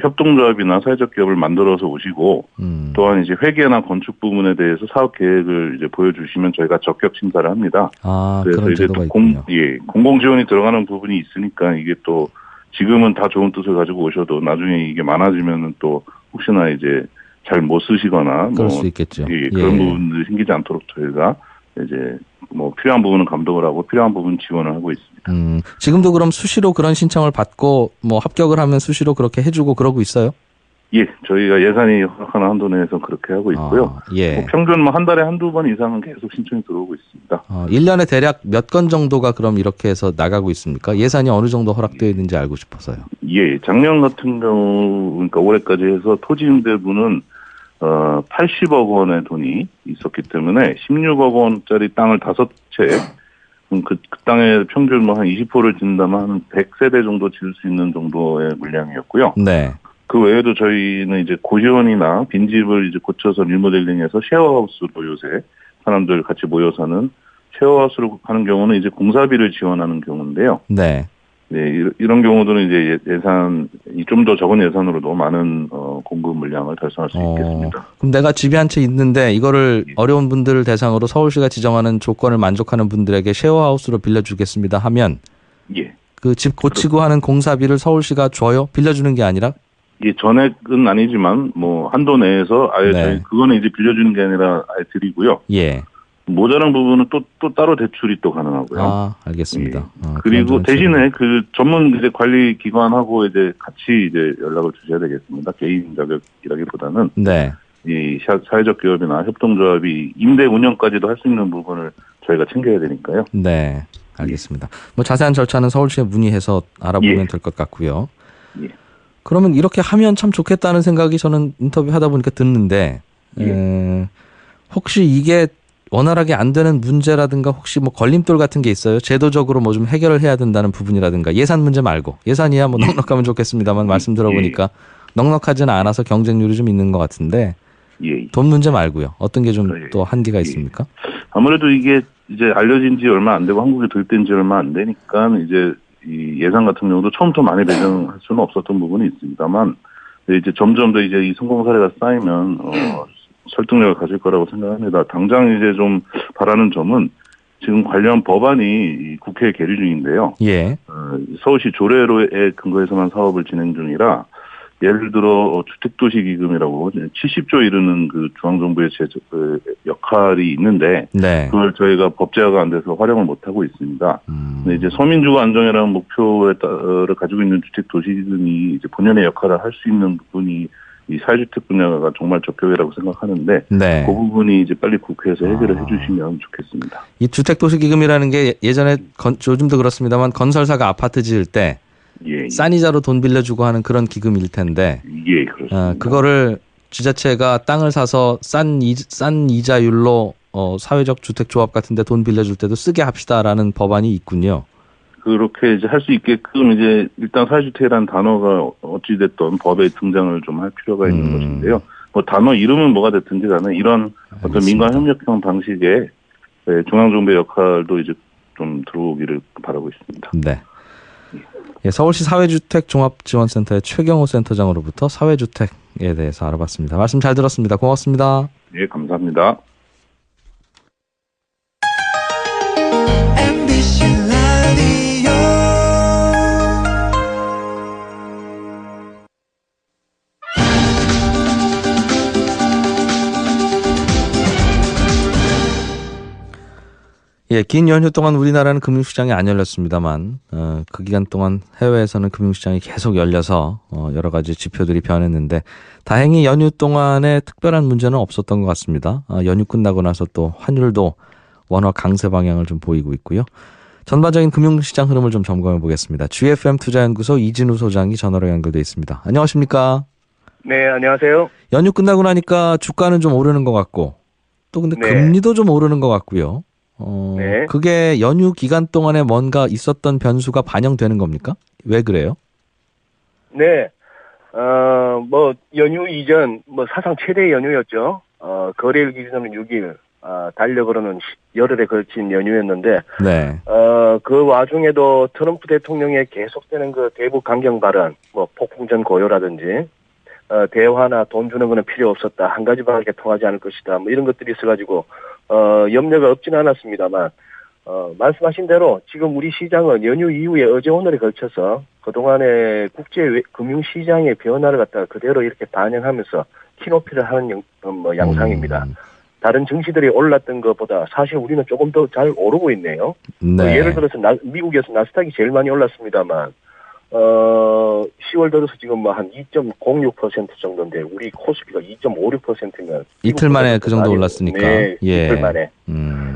협동조합이나 사회적 기업을 만들어서 오시고 또한 이제 회계나 건축 부분에 대해서 사업 계획을 이제 보여주시면 저희가 적격 심사를 합니다. 아, 그래서 그런 이제 제도가 또 있군요. 공공 지원이 들어가는 부분이 있으니까 이게 또 지금은 다 좋은 뜻을 가지고 오셔도 나중에 이게 많아지면은 또 혹시나 이제 잘 못 쓰시거나 그럴 수 있겠죠. 그런 부분들이 생기지 않도록 저희가 이제 뭐 필요한 부분은 감독을 하고 필요한 부분 지원을 하고 있습니다. 지금도 그럼 수시로 그런 신청을 받고 뭐 합격을 하면 수시로 그렇게 해주고 그러고 있어요? 예, 저희가 예산이 허락하는 한도 내에서 그렇게 하고 있고요. 예. 뭐 평균 뭐 한 달에 한두 번 이상은 계속 신청이 들어오고 있습니다. 1년에 대략 몇 건 정도가 그럼 이렇게 해서 나가고 있습니까? 예산이 어느 정도 허락되어 있는지 알고 싶어서요. 예, 작년 같은 경우 그러니까 올해까지 해서 토지임대부는 80억 원의 돈이 있었기 때문에 16억 원짜리 땅을 5채 그 땅에 평균 뭐 한 20호를 짓는다면 한 100세대 정도 지을 수 있는 정도의 물량이었고요. 네. 그 외에도 저희는 이제 고시원이나 빈집을 이제 고쳐서 리모델링해서 쉐어하우스로 요새 사람들 같이 모여 사는 쉐어하우스로 하는 경우는 이제 공사비를 지원하는 경우인데요. 네. 네, 이런 경우들은 이제 예산이 좀 더 적은 예산으로도 많은 공급 물량을 달성할 수 있겠습니다. 그럼 내가 집이 한 채 있는데 이거를 어려운 분들을 대상으로 서울시가 지정하는 조건을 만족하는 분들에게 쉐어하우스로 빌려주겠습니다 하면 예. 그 집 고치고 하는 공사비를 서울시가 줘요? 빌려주는 게 아니라? 예, 전액은 아니지만 뭐 한도 내에서 아예 네. 저희 그거는 이제 빌려주는 게 아니라 아예 드리고요. 예. 모자란 부분은 또 따로 대출이 또 가능하고요. 아, 알겠습니다. 예. 그리고 대신에 그 전문 이제 관리 기관하고 이제 같이 이제 연락을 주셔야 되겠습니다. 개인 자격이라기보다는 네. 이 사회적 기업이나 협동조합이 임대 운영까지도 할 수 있는 부분을 저희가 챙겨야 되니까요. 네. 알겠습니다. 뭐 자세한 절차는 서울시에 문의해서 알아보면 예. 될 것 같고요. 예. 그러면 이렇게 하면 참 좋겠다는 생각이 저는 인터뷰하다 보니까 드는데 혹시 이게 원활하게 안 되는 문제라든가 혹시 뭐 걸림돌 같은 게 있어요? 제도적으로 뭐 좀 해결을 해야 된다는 부분이라든가 예산 문제 말고 예산이야 뭐 넉넉하면 좋겠습니다만 말씀 들어보니까 넉넉하지는 않아서 경쟁률이 좀 있는 것 같은데 돈 문제 말고요. 어떤 게 좀 또 한계가 있습니까? 아무래도 이게 이제 알려진 지 얼마 안 되고 한국에 도입된 지 얼마 안 되니까 이제 이 예산 같은 경우도 처음부터 많이 배정할 수는 없었던 부분이 있습니다만 이제 점점 더 이제 이 성공 사례가 쌓이면 설득력을 가질 거라고 생각합니다. 당장 이제 좀 바라는 점은 지금 관련 법안이 국회에 계류 중인데요. 예. 서울시 조례로에 근거해서만 사업을 진행 중이라 예를 들어 주택도시기금이라고 70조 이르는 그 중앙정부의 그 역할이 있는데 네. 그걸 저희가 법제화가 안 돼서 활용을 못 하고 있습니다. 근데 이제 서민주거 안정이라는 목표를 가지고 있는 주택도시기금이 이제 본연의 역할을 할 수 있는 부분이 이 사회주택 분야가 정말 적격이라고 생각하는데 네. 그 부분이 이제 빨리 국회에서 해결을 해주시면 좋겠습니다. 이 주택도시기금이라는 게 예전에 요즘도 그렇습니다만 건설사가 아파트 지을 때 싼 이자로 돈 빌려주고 하는 그런 기금일 텐데 예, 그렇습니다. 그거를 지자체가 땅을 사서 싼 이자율로 사회적 주택조합 같은 데 돈 빌려줄 때도 쓰게 합시다라는 법안이 있군요. 그렇게 이제 할 수 있게끔 이제 일단 사회주택이라는 단어가 어찌됐든 법에 등장을 좀 할 필요가 있는 것인데요. 뭐 단어 이름은 뭐가 됐든지 간에 이런 어떤 민간 협력형 방식의 중앙정부의 역할도 이제 좀 들어오기를 바라고 있습니다. 네. 예, 서울시 사회주택종합지원센터의 최경호 센터장으로부터 사회주택에 대해서 알아봤습니다. 말씀 잘 들었습니다. 고맙습니다. 네, 감사합니다. MBC 라디오. 예, 긴 연휴 동안 우리나라는 금융시장이 안 열렸습니다만 그 기간 동안 해외에서는 금융시장이 계속 열려서 여러 가지 지표들이 변했는데 다행히 연휴 동안에 특별한 문제는 없었던 것 같습니다. 연휴 끝나고 나서 또 환율도 원화 강세 방향을 좀 보이고 있고요. 전반적인 금융시장 흐름을 좀 점검해 보겠습니다. GFM 투자연구소 이진우 소장이 전화로 연결돼 있습니다. 안녕하십니까? 네, 안녕하세요. 연휴 끝나고 나니까 주가는 좀 오르는 것 같고 또 근데 네. 금리도 좀 오르는 것 같고요. 네. 그게 연휴 기간 동안에 뭔가 있었던 변수가 반영되는 겁니까? 왜 그래요? 네. 연휴 이전, 사상 최대 연휴였죠. 거래일 기준으로는 6일, 달력으로는 열흘에 걸친 연휴였는데, 네. 그 와중에도 트럼프 대통령의 계속되는 그 대북 강경 발언, 폭풍전 고요라든지, 대화나 돈 주는 거는 필요 없었다. 한 가지밖에 통하지 않을 것이다. 이런 것들이 있어가지고, 염려가 없지는 않았습니다만, 말씀하신 대로 지금 우리 시장은 연휴 이후에 어제 오늘에 걸쳐서 그동안의 국제 금융시장의 변화를 갖다가 그대로 이렇게 반영하면서 키높이를 하는 양상입니다. 다른 증시들이 올랐던 것보다 사실 우리는 조금 더 잘 오르고 있네요. 네. 예를 들어서 미국에서 나스닥이 제일 많이 올랐습니다만 10월 들어서 지금 한 2.06% 정도인데 우리 코스피가 2.56%면 이틀 만에 그 정도 올랐으니까. 네, 예. 이틀 만에.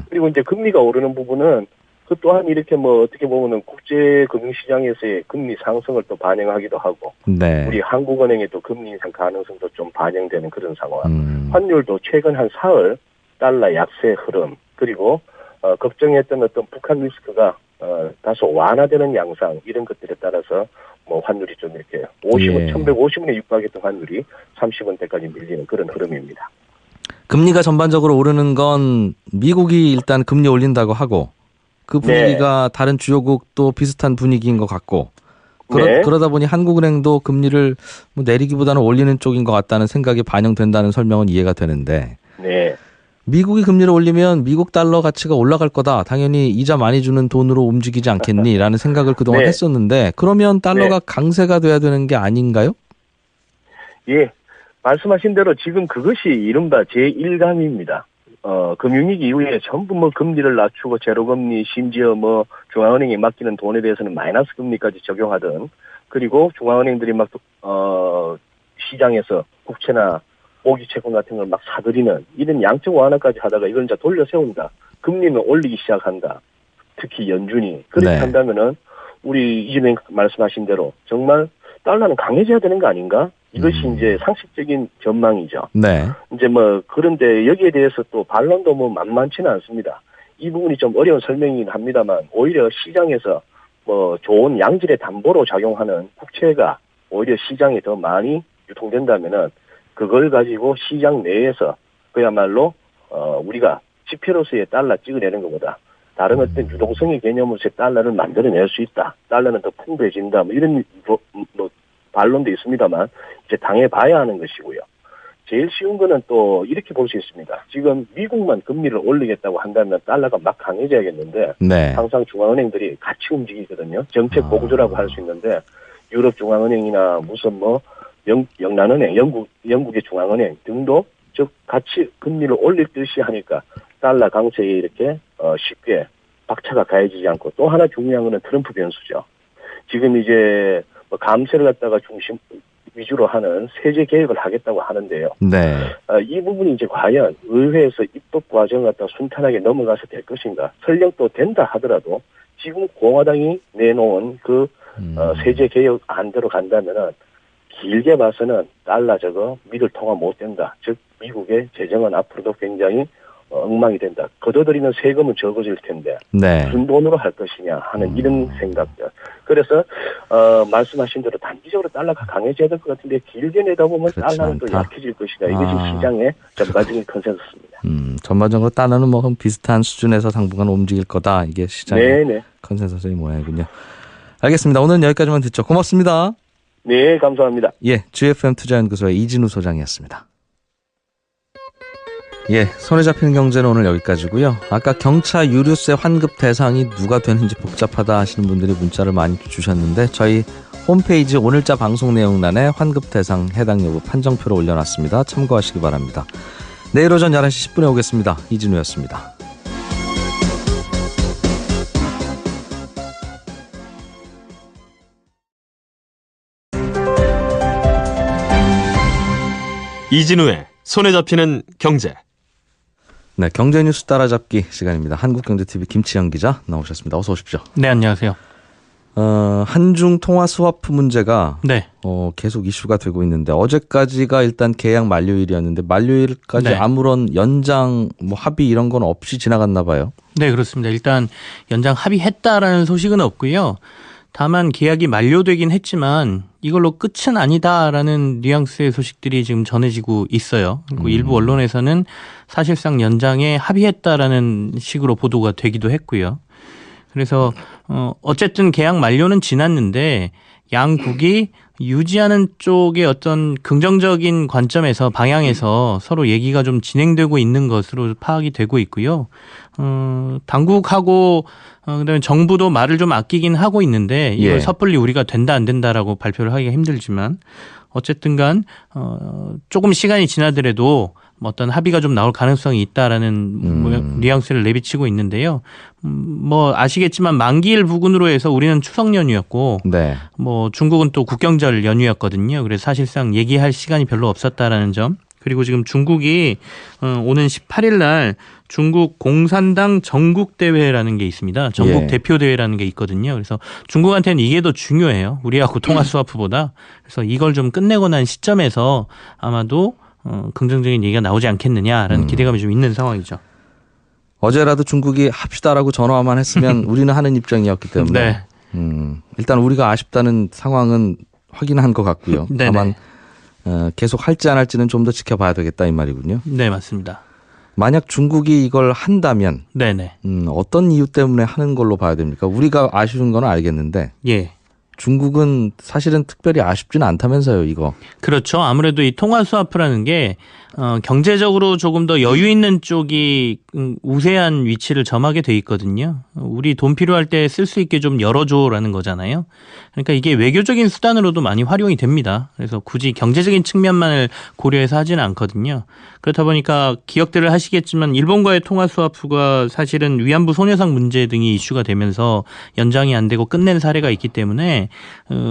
그리고 이제 금리가 오르는 부분은 그 또한 이렇게 어떻게 보면은 국제 금융시장에서의 금리 상승을 또 반영하기도 하고 네. 우리 한국은행의 또 금리 인상 가능성도 좀 반영되는 그런 상황. 환율도 최근 한 사흘 달러 약세 흐름 그리고 걱정했던 어떤 북한 리스크가 다소 완화되는 양상 이런 것들에 따라서 환율이 좀 이렇게 1150원에 육박했던 환율이 30원대까지 밀리는 그런 흐름입니다. 금리가 전반적으로 오르는 건 미국이 일단 금리 올린다고 하고 그 분위기가 다른 주요국도 비슷한 분위기인 것 같고 그러다 보니 한국은행도 금리를 내리기보다는 올리는 쪽인 것 같다는 생각이 반영된다는 설명은 이해가 되는데 네. 미국이 금리를 올리면 미국 달러 가치가 올라갈 거다. 당연히 이자 많이 주는 돈으로 움직이지 않겠니? 라는 생각을 그동안 했었는데 그러면 달러가 강세가 돼야 되는 게 아닌가요? 예. 말씀하신 대로 지금 그것이 이른바 제1감입니다. 금융위기 이후에 전부 금리를 낮추고 제로금리 심지어 중앙은행이 맡기는 돈에 대해서는 마이너스 금리까지 적용하던 그리고 중앙은행들이 시장에서 국채나 모기채권 같은 걸 막 사들이는 이런 양적 완화까지 하다가 이걸 이제 돌려 세운다. 금리는 올리기 시작한다. 특히 연준이. 그렇게 한다면은 우리 이진행 말씀하신 대로 정말 달러는 강해져야 되는 거 아닌가? 이것이 이제 상식적인 전망이죠. 네. 이제 그런데 여기에 대해서 또 반론도 만만치는 않습니다. 이 부분이 좀 어려운 설명이긴 합니다만 오히려 시장에서 좋은 양질의 담보로 작용하는 국채가 오히려 시장에 더 많이 유통된다면은 그걸 가지고 시장 내에서 그야말로 우리가 지표로서의 달러 찍어내는 것보다 다른 어떤 유동성의 개념으로서의 달러를 만들어낼 수 있다. 달러는 더 풍부해진다. 이런 반론도 있습니다만 이제 당해봐야 하는 것이고요. 제일 쉬운 거는 또 이렇게 볼 수 있습니다. 지금 미국만 금리를 올리겠다고 한다면 달러가 막 강해져야겠는데 항상 중앙은행들이 같이 움직이거든요. 정책 보조라고 할 수 있는데 유럽 중앙은행이나 무슨 영란은행, 영국의 중앙은행 등도 즉 같이 금리를 올릴 듯이 하니까 달러 강세에 이렇게 쉽게 박차가 가해지지 않고 또 하나 중요한 거는 트럼프 변수죠. 지금 이제 감세를 갖다가 중심 위주로 하는 세제 개혁을 하겠다고 하는데요. 네. 이 부분이 이제 과연 의회에서 입법 과정을 갖다 순탄하게 넘어가서 될 것인가? 설령 또 된다 하더라도 지금 공화당이 내놓은 그 세제 개혁 안대로 간다면은 길게 봐서는 달러 저거 믿을 통화 못 된다. 즉 미국의 재정은 앞으로도 굉장히 엉망이 된다. 걷어들이는 세금은 적어질 텐데 무슨 돈으로 할 것이냐 하는 이런 생각들. 그래서 말씀하신 대로 단기적으로 달러가 강해져야 될 것 같은데 길게 내다보면 달러는 또 약해질 것이다. 이것이 시장의 전반적인 컨센서스입니다. 전반적으로 달러는 비슷한 수준에서 당분간 움직일 거다. 이게 시장의 컨센서스의 모양이군요. 알겠습니다. 오늘은 여기까지만 듣죠. 고맙습니다. 네, 감사합니다. GFM 투자연구소의 이진우 소장이었습니다. 예, 손에 잡히는 경제는 오늘 여기까지고요. 아까 경차 유류세 환급 대상이 누가 되는지 복잡하다 하시는 분들이 문자를 많이 주셨는데 저희 홈페이지 오늘자 방송 내용란에 환급 대상 해당 여부 판정표를 올려놨습니다. 참고하시기 바랍니다. 내일 오전 11시 10분에 오겠습니다. 이진우였습니다. 이진우의 손에 잡히는 경제. 네, 경제 뉴스 따라잡기 시간입니다. 한국경제TV 김치영 기자 나오셨습니다. 어서 오십시오. 네, 안녕하세요. 한중 통화 스와프 문제가 네. 계속 이슈가 되고 있는데 어제까지가 일단 계약 만료일이었는데 만료일까지 네. 아무런 연장 합의 이런 건 없이 지나갔나 봐요. 네, 그렇습니다. 일단 연장 합의했다라는 소식은 없고요. 다만 계약이 만료되긴 했지만 이걸로 끝은 아니다라는 뉘앙스의 소식들이 지금 전해지고 있어요. 그리고 일부 언론에서는 사실상 연장에 합의했다라는 식으로 보도가 되기도 했고요. 그래서 어쨌든 계약 만료는 지났는데 양국이 유지하는 쪽의 어떤 긍정적인 관점에서 방향에서 서로 얘기가 좀 진행되고 있는 것으로 파악이 되고 있고요. 당국하고 그다음에 정부도 말을 좀 아끼긴 하고 있는데 이걸 예. 섣불리 우리가 된다 안 된다라고 발표를 하기가 힘들지만 어쨌든간 조금 시간이 지나더라도 어떤 합의가 좀 나올 가능성이 있다라는 뉘앙스를 내비치고 있는데요. 아시겠지만 만기일 부근으로 해서 우리는 추석 연휴였고, 네. 중국은 또 국경절 연휴였거든요. 그래서 사실상 얘기할 시간이 별로 없었다라는 점. 그리고 지금 중국이 오는 18일 날 중국 공산당 전국 대회라는 게 있습니다. 전국 예. 대표 대회라는 게 있거든요. 그래서 중국한테는 이게 더 중요해요. 우리하고 통화 스와프보다. 그래서 이걸 좀 끝내고 난 시점에서 아마도 긍정적인 얘기가 나오지 않겠느냐라는 기대감이 좀 있는 상황이죠. 어제라도 중국이 합시다라고 전화만 했으면 우리는 하는 입장이었기 때문에 네. 일단 우리가 아쉽다는 상황은 확인한 것 같고요. 네네. 다만 계속 할지 안 할지는 좀 더 지켜봐야 되겠다 이 말이군요. 네, 맞습니다. 만약 중국이 이걸 한다면 네네. 어떤 이유 때문에 하는 걸로 봐야 됩니까? 우리가 아쉬운 건 알겠는데 예. 중국은 사실은 특별히 아쉽지는 않다면서요, 이거. 그렇죠. 아무래도 이 통화 스와프라는 게 경제적으로 조금 더 여유 있는 쪽이 우세한 위치를 점하게 돼 있거든요. 우리 돈 필요할 때 쓸 수 있게 좀 열어줘라는 거잖아요. 그러니까 이게 외교적인 수단으로도 많이 활용이 됩니다. 그래서 굳이 경제적인 측면만을 고려해서 하지는 않거든요. 그렇다 보니까 기억들을 하시겠지만 일본과의 통화 스와프가 사실은 위안부 소녀상 문제 등이 이슈가 되면서 연장이 안 되고 끝낸 사례가 있기 때문에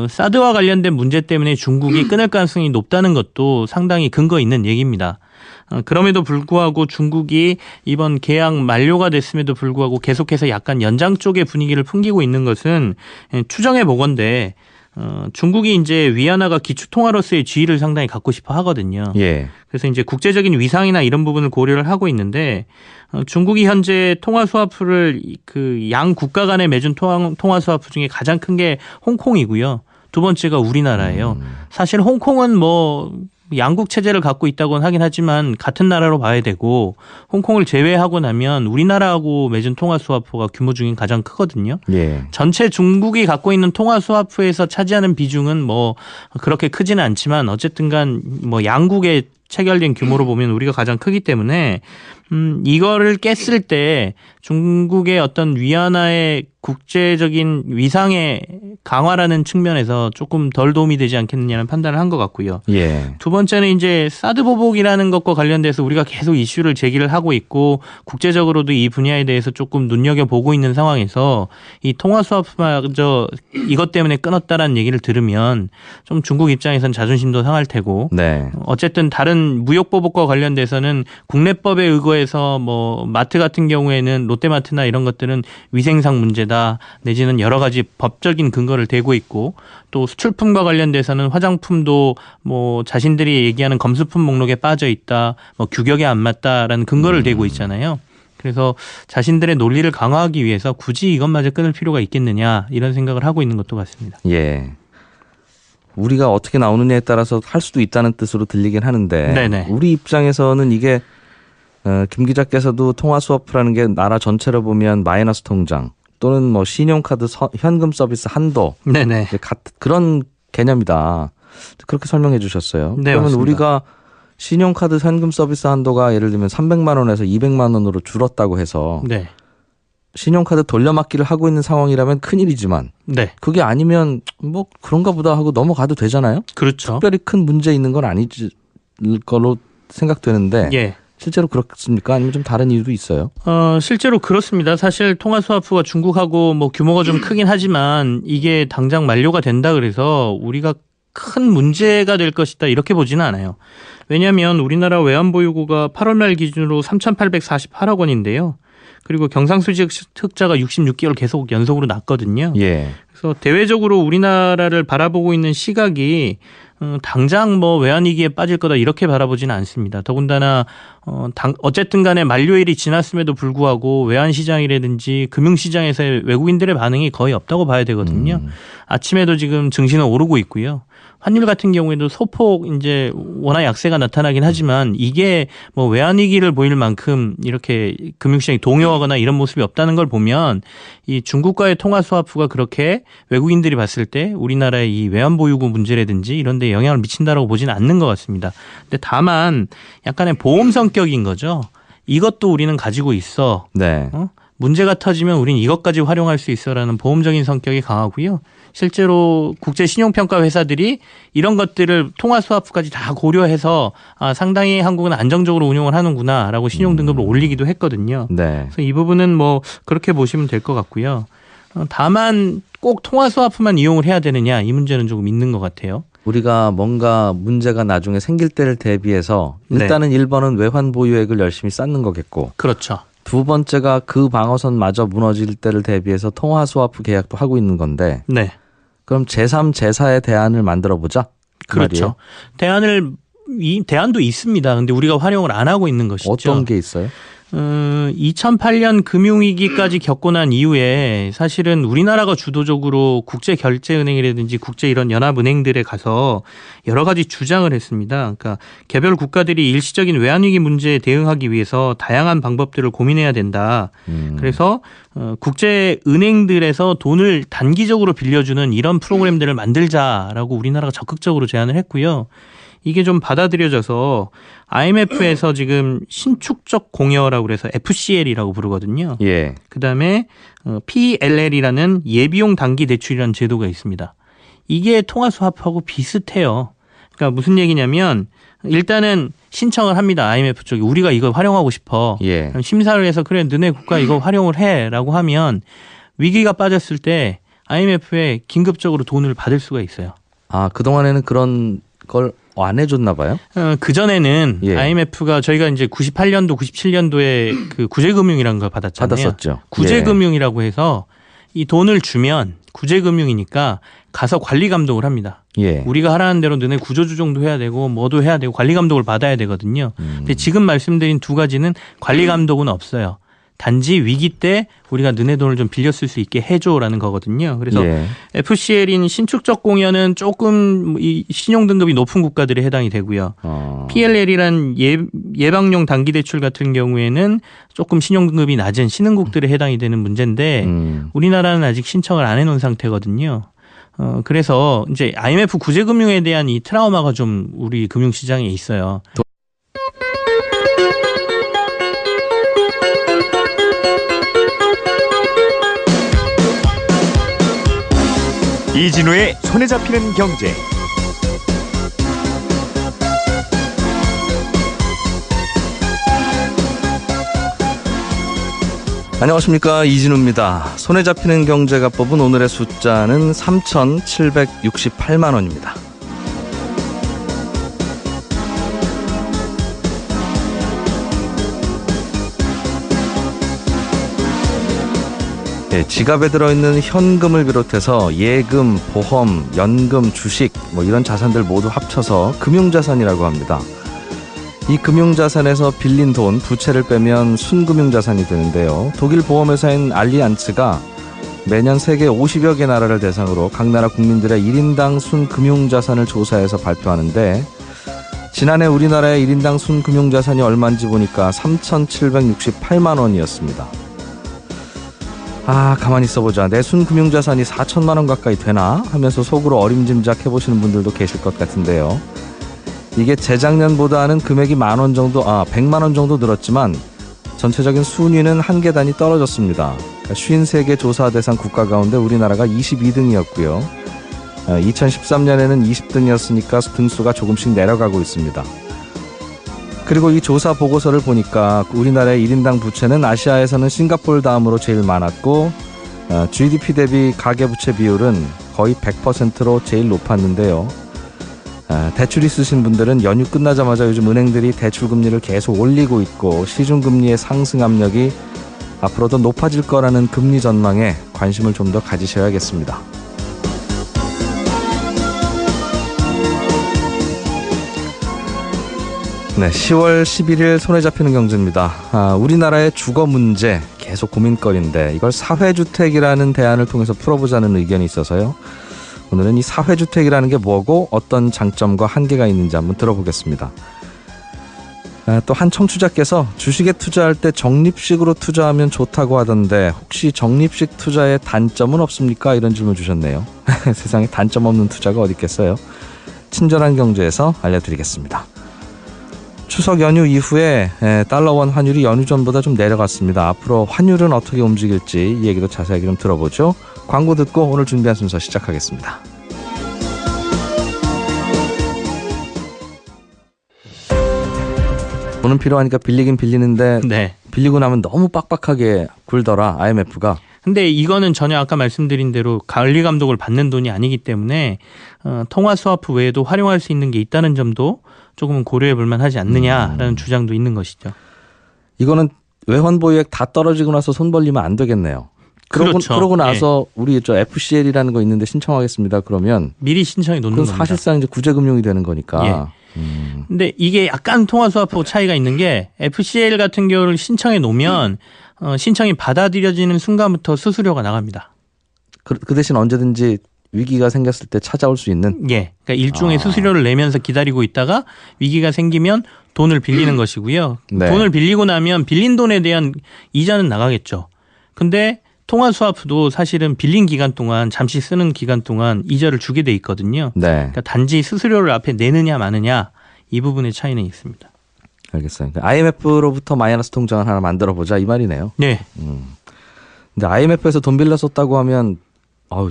사드와 관련된 문제 때문에 중국이 끊을 가능성이 높다는 것도 상당히 근거 있는 얘기입니다. 그럼에도 불구하고 중국이 이번 계약 만료가 됐음에도 불구하고 계속해서 약간 연장 쪽의 분위기를 풍기고 있는 것은 추정해 보건대 중국이 이제 위안화가 기축통화로서의 지위를 상당히 갖고 싶어 하거든요. 예. 그래서 이제 국제적인 위상이나 이런 부분을 고려를 하고 있는데 중국이 현재 통화 스와프를 그 양 국가 간에 맺은 통화 스와프 중에 가장 큰 게 홍콩이고요. 두 번째가 우리나라예요. 사실 홍콩은 양국 체제를 갖고 있다고는 하긴 하지만 같은 나라로 봐야 되고 홍콩을 제외하고 나면 우리나라하고 맺은 통화 스와프가 규모 중에 가장 크거든요. 예. 전체 중국이 갖고 있는 통화 스와프에서 차지하는 비중은 그렇게 크지는 않지만 어쨌든간 양국의 체결된 규모로 보면 우리가 가장 크기 때문에 이거를 깼을 때 중국의 어떤 위안화의 국제적인 위상의 강화라는 측면에서 조금 덜 도움이 되지 않겠느냐는 판단을 한 것 같고요. 예. 두 번째는 이제 사드 보복이라는 것과 관련돼서 우리가 계속 이슈를 제기를 하고 있고 국제적으로도 이 분야에 대해서 조금 눈여겨보고 있는 상황에서 이 통화 스와프마저 이것 때문에 끊었다라는 얘기를 들으면 좀 중국 입장에선 자존심도 상할 테고 네. 어쨌든 다른 무역 보복과 관련돼서는 국내법에 의거해서 마트 같은 경우에는 롯데마트나 이런 것들은 위생상 문제다 내지는 여러 가지 법적인 근거를 대고 있고 또 수출품과 관련돼서는 화장품도 자신들이 얘기하는 검수품 목록에 빠져 있다, 규격에 안 맞다라는 근거를 대고 있잖아요. 그래서 자신들의 논리를 강화하기 위해서 굳이 이것마저 끊을 필요가 있겠느냐 이런 생각을 하고 있는 것도 같습니다. 예. 우리가 어떻게 나오느냐에 따라서 할 수도 있다는 뜻으로 들리긴 하는데 네네. 우리 입장에서는 이게 김 기자께서도 통화 스와프라는 게 나라 전체로 보면 마이너스 통장 또는 신용카드 현금 서비스 한도 네네. 그런 개념이다. 그렇게 설명해 주셨어요. 네, 그러면 맞습니다. 우리가 신용카드 현금 서비스 한도가 예를 들면 300만 원에서 200만 원으로 줄었다고 해서 네. 신용카드 돌려막기를 하고 있는 상황이라면 큰일이지만 네. 그게 아니면 뭐 그런가 보다 하고 넘어가도 되잖아요. 그렇죠. 특별히 큰 문제 있는 건 아닐 거로 생각되는데 예. 실제로 그렇습니까? 아니면 좀 다른 이유도 있어요? 실제로 그렇습니다. 사실 통화스와프가 중국하고 뭐 규모가 좀 크긴 하지만 이게 당장 만료가 된다 그래서 우리가 큰 문제가 될 것이다 이렇게 보지는 않아요. 왜냐하면 우리나라 외환보유고가 8월 말 기준으로 3,848억 원인데요. 그리고 경상수지 흑자가 66개월 계속 연속으로 났거든요. 예. 그래서 대외적으로 우리나라를 바라보고 있는 시각이 당장 뭐 외환위기에 빠질 거다 이렇게 바라보지는 않습니다. 더군다나 어쨌든 간에 만료일이 지났음에도 불구하고 외환시장이라든지 금융시장에서의 외국인들의 반응이 거의 없다고 봐야 되거든요. 아침에도 지금 증시는 오르고 있고요. 환율 같은 경우에도 소폭 이제 워낙 약세가 나타나긴 하지만 이게 뭐 외환위기를 보일 만큼 이렇게 금융시장이 동요하거나 이런 모습이 없다는 걸 보면 이 중국과의 통화스와프가 그렇게 외국인들이 봤을 때 우리나라의 이 외환보유고 문제라든지 이런 데 영향을 미친다라고 보지는 않는 것 같습니다. 근데 다만 약간의 보험 성격인 거죠. 이것도 우리는 가지고 있어. 네. 문제가 터지면 우린 이것까지 활용할 수 있어라는 보험적인 성격이 강하고요. 실제로 국제 신용평가 회사들이 이런 것들을 통화스와프까지 다 고려해서 상당히 한국은 안정적으로 운용을 하는구나라고 신용 등급을 올리기도 했거든요. 네. 그래서 이 부분은 뭐 그렇게 보시면 될 것 같고요. 다만 꼭 통화스와프만 이용을 해야 되느냐 이 문제는 조금 있는 것 같아요. 우리가 뭔가 문제가 나중에 생길 때를 대비해서 일단은 1번은 외환 보유액을 열심히 쌓는 거겠고. 그렇죠. 두 번째가 그 방어선마저 무너질 때를 대비해서 통화스와프 계약도 하고 있는 건데. 네. 그럼 제3, 제4의 대안을 만들어보자. 그렇죠. 대안도 있습니다. 근데 우리가 활용을 안 하고 있는 것이죠. 어떤 게 있어요? 2008년 금융위기까지 겪고 난 이후에 사실은 우리나라가 주도적으로 국제결제은행이라든지 국제 이런 연합은행들에 가서 여러 가지 주장을 했습니다. 그러니까 개별 국가들이 일시적인 외환위기 문제에 대응하기 위해서 다양한 방법들을 고민해야 된다. 그래서 국제은행들에서 돈을 단기적으로 빌려주는 이런 프로그램들을 만들자라고 우리나라가 적극적으로 제안을 했고요. 이게 좀 받아들여져서 IMF에서 지금 신축적 공여라고 그래서 FCL이라고 부르거든요. 예. 그다음에 PLL이라는 예비용 단기 대출이라는 제도가 있습니다. 이게 통화스와프하고 비슷해요. 그러니까 무슨 얘기냐면 일단은 신청을 합니다. IMF 쪽이 우리가 이거 활용하고 싶어. 예. 그럼 심사를 해서 그래 너네 국가 이거 활용을 해라고 하면 위기가 빠졌을 때 IMF에 긴급적으로 돈을 받을 수가 있어요. 그동안에는 그런 걸 안 해줬나 봐요? 그전에는 예. IMF가 저희가 이제 98년도, 97년도에 그 구제금융이라는 걸 받았잖아요. 받았었죠. 구제금융이라고 해서 이 돈을 주면 구제금융이니까 가서 관리 감독을 합니다. 예. 우리가 하라는 대로 너네 구조조정도 해야 되고 뭐도 해야 되고 관리 감독을 받아야 되거든요. 근데 지금 말씀드린 두 가지는 관리 감독은 없어요. 단지 위기 때 우리가 너네 돈을 좀 빌렸을 수 있게 해줘라는 거거든요. 그래서 예. FCL인 신축적 공여는 조금 이 신용 등급이 높은 국가들에 해당이 되고요. PLL이란 예방용 단기 대출 같은 경우에는 조금 신용 등급이 낮은 신흥국들에 해당이 되는 문제인데 우리나라는 아직 신청을 안 해놓은 상태거든요. 그래서 이제 IMF 구제금융에 대한 이 트라우마가 좀 우리 금융시장에 있어요. 이진우의 손에 잡히는 경제. 안녕하십니까, 이진우입니다. 손에 잡히는 경제가 뽑은 오늘의 숫자는 3,768만 원입니다. 네, 지갑에 들어있는 현금을 비롯해서 예금, 보험, 연금, 주식 뭐 이런 자산들 모두 합쳐서 금융자산이라고 합니다. 이 금융자산에서 빌린 돈, 부채를 빼면 순금융자산이 되는데요. 독일 보험회사인 알리안츠가 매년 세계 50여 개 나라를 대상으로 각 나라 국민들의 1인당 순금융자산을 조사해서 발표하는데 지난해 우리나라의 1인당 순금융자산이 얼마인지 보니까 3,768만 원이었습니다. 가만히 있어보자. 내 순금융자산이 4천만 원 가까이 되나? 하면서 속으로 어림짐작 해보시는 분들도 계실 것 같은데요. 이게 재작년보다는 금액이 10,000원 정도, 100만 원 정도 늘었지만 전체적인 순위는 한 계단이 떨어졌습니다. 그러니까 53개 조사 대상 국가 가운데 우리나라가 22등이었고요. 2013년에는 20등이었으니까 등수가 조금씩 내려가고 있습니다. 그리고 이 조사 보고서를 보니까 우리나라의 1인당 부채는 아시아에서는 싱가포르 다음으로 제일 많았고 GDP 대비 가계부채 비율은 거의 100%로 제일 높았는데요. 대출 있으신 분들은 연휴 끝나자마자 요즘 은행들이 대출금리를 계속 올리고 있고 시중금리의 상승 압력이 앞으로 더 높아질 거라는 금리 전망에 관심을 좀 더 가지셔야겠습니다. 네, 10월 11일 손에 잡히는 경제입니다. 우리나라의 주거 문제 계속 고민거리인데 이걸 사회주택이라는 대안을 통해서 풀어보자는 의견이 있어서요. 오늘은 이 사회주택이라는 게 뭐고 어떤 장점과 한계가 있는지 한번 들어보겠습니다. 또 한 청취자께서 주식에 투자할 때 적립식으로 투자하면 좋다고 하던데 혹시 적립식 투자의 단점은 없습니까? 이런 질문 주셨네요. 세상에 단점 없는 투자가 어디 있겠어요? 친절한 경제에서 알려드리겠습니다. 추석 연휴 이후에 달러원 환율이 연휴 전보다 좀 내려갔습니다. 앞으로 환율은 어떻게 움직일지 이 얘기도 자세하게 좀 들어보죠. 광고 듣고 오늘 준비한 순서 시작하겠습니다. 돈은 필요하니까 빌리긴 빌리는데 네. 빌리고 나면 너무 빡빡하게 굴더라 IMF가. 근데 이거는 전혀 아까 말씀드린 대로 관리 감독을 받는 돈이 아니기 때문에 통화 스와프 외에도 활용할 수 있는 게 있다는 점도 조금은 고려해 볼 만하지 않느냐라는 주장도 있는 것이죠. 이거는 외환 보유액 다 떨어지고 나서 손 벌리면 안 되겠네요. 그러고 나서 우리 저 FCL이라는 거 있는데 신청하겠습니다. 그러면 미리 신청해 놓는 겁니다. 사실상 이제 구제금융이 되는 거니까. 예. 근데 이게 약간 통화 스와프하고 차이가 있는 게 FCL 같은 경우를 신청해 놓으면 신청이 받아들여지는 순간부터 수수료가 나갑니다. 그 대신 언제든지 위기가 생겼을 때 찾아올 수 있는? 예. 그러니까 일종의 수수료를 내면서 기다리고 있다가 위기가 생기면 돈을 빌리는 것이고요. 네. 돈을 빌리고 나면 빌린 돈에 대한 이자는 나가겠죠. 근데 통화 스와프도 사실은 빌린 기간 동안 잠시 쓰는 기간 동안 이자를 주게 돼 있거든요. 네. 그러니까 단지 수수료를 앞에 내느냐 마느냐 이 부분의 차이는 있습니다. 알겠어요. 그러니까 IMF로부터 마이너스 통장을 하나 만들어 보자 이 말이네요. 네. 근데 IMF에서 돈 빌렸었다고 하면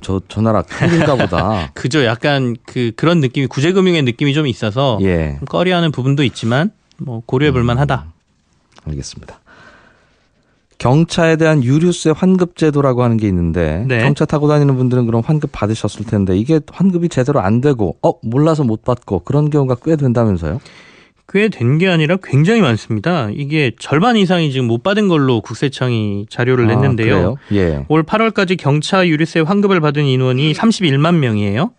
저 나라 큰일인가 보다. 그죠. 약간 그런 느낌이 구제금융의 느낌이 좀 있어서 예. 꺼려하는 부분도 있지만 뭐 고려해 볼 만하다. 알겠습니다. 경차에 대한 유류세 환급 제도라고 하는 게 있는데 네. 경차 타고 다니는 분들은 그럼 환급 받으셨을 텐데 이게 환급이 제대로 안 되고 몰라서 못 받고 그런 경우가 꽤 된다면서요? 꽤 된 게 아니라 굉장히 많습니다. 이게 절반 이상이 지금 못 받은 걸로 국세청이 자료를 냈는데요. 예. 올 8월까지 경차 유류세 환급을 받은 인원이 31만 명이에요.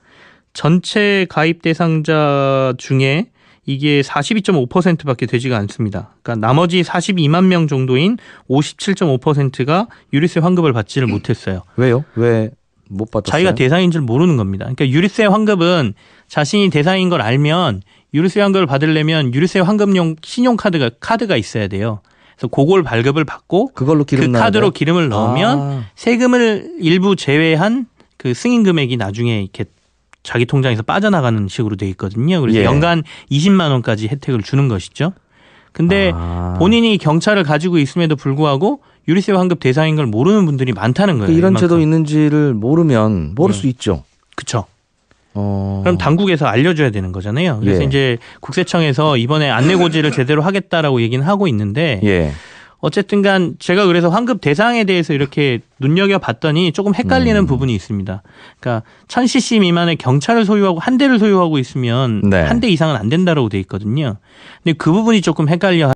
전체 가입 대상자 중에 이게 42.5%밖에 되지가 않습니다. 그러니까 나머지 42만 명 정도인 57.5%가 유류세 환급을 받지를 못했어요. 왜요? 왜 못 받았어요? 자기가 대상인 줄 모르는 겁니다. 그러니까 유류세 환급은 자신이 대상인 걸 알면 유류세 환급을 받으려면 유류세 환급용 신용카드가 있어야 돼요. 그래서 그걸 발급을 받고 그걸로 기름 그 카드로 기름을 넣으면 세금을 일부 제외한 그 승인 금액이 나중에 이렇게 자기 통장에서 빠져나가는 식으로 돼 있거든요. 그래서 예. 연간 20만 원까지 혜택을 주는 것이죠. 근데 본인이 경차를 가지고 있음에도 불구하고 유류세 환급 대상인 걸 모르는 분들이 많다는 거예요. 이런 제도 있는지를 모르면 모를 수 있죠. 그렇죠. 그럼 당국에서 알려줘야 되는 거잖아요. 그래서 예. 이제 국세청에서 이번에 안내고지를 제대로 하겠다라고 얘기는 하고 있는데 예. 어쨌든 간 제가 그래서 환급 대상에 대해서 이렇게 눈여겨봤더니 조금 헷갈리는 부분이 있습니다. 그러니까 1000cc 미만의 경차를 소유하고 한 대를 소유하고 있으면 네. 한 대 이상은 안 된다라고 돼 있거든요. 근데 그 부분이 조금 헷갈려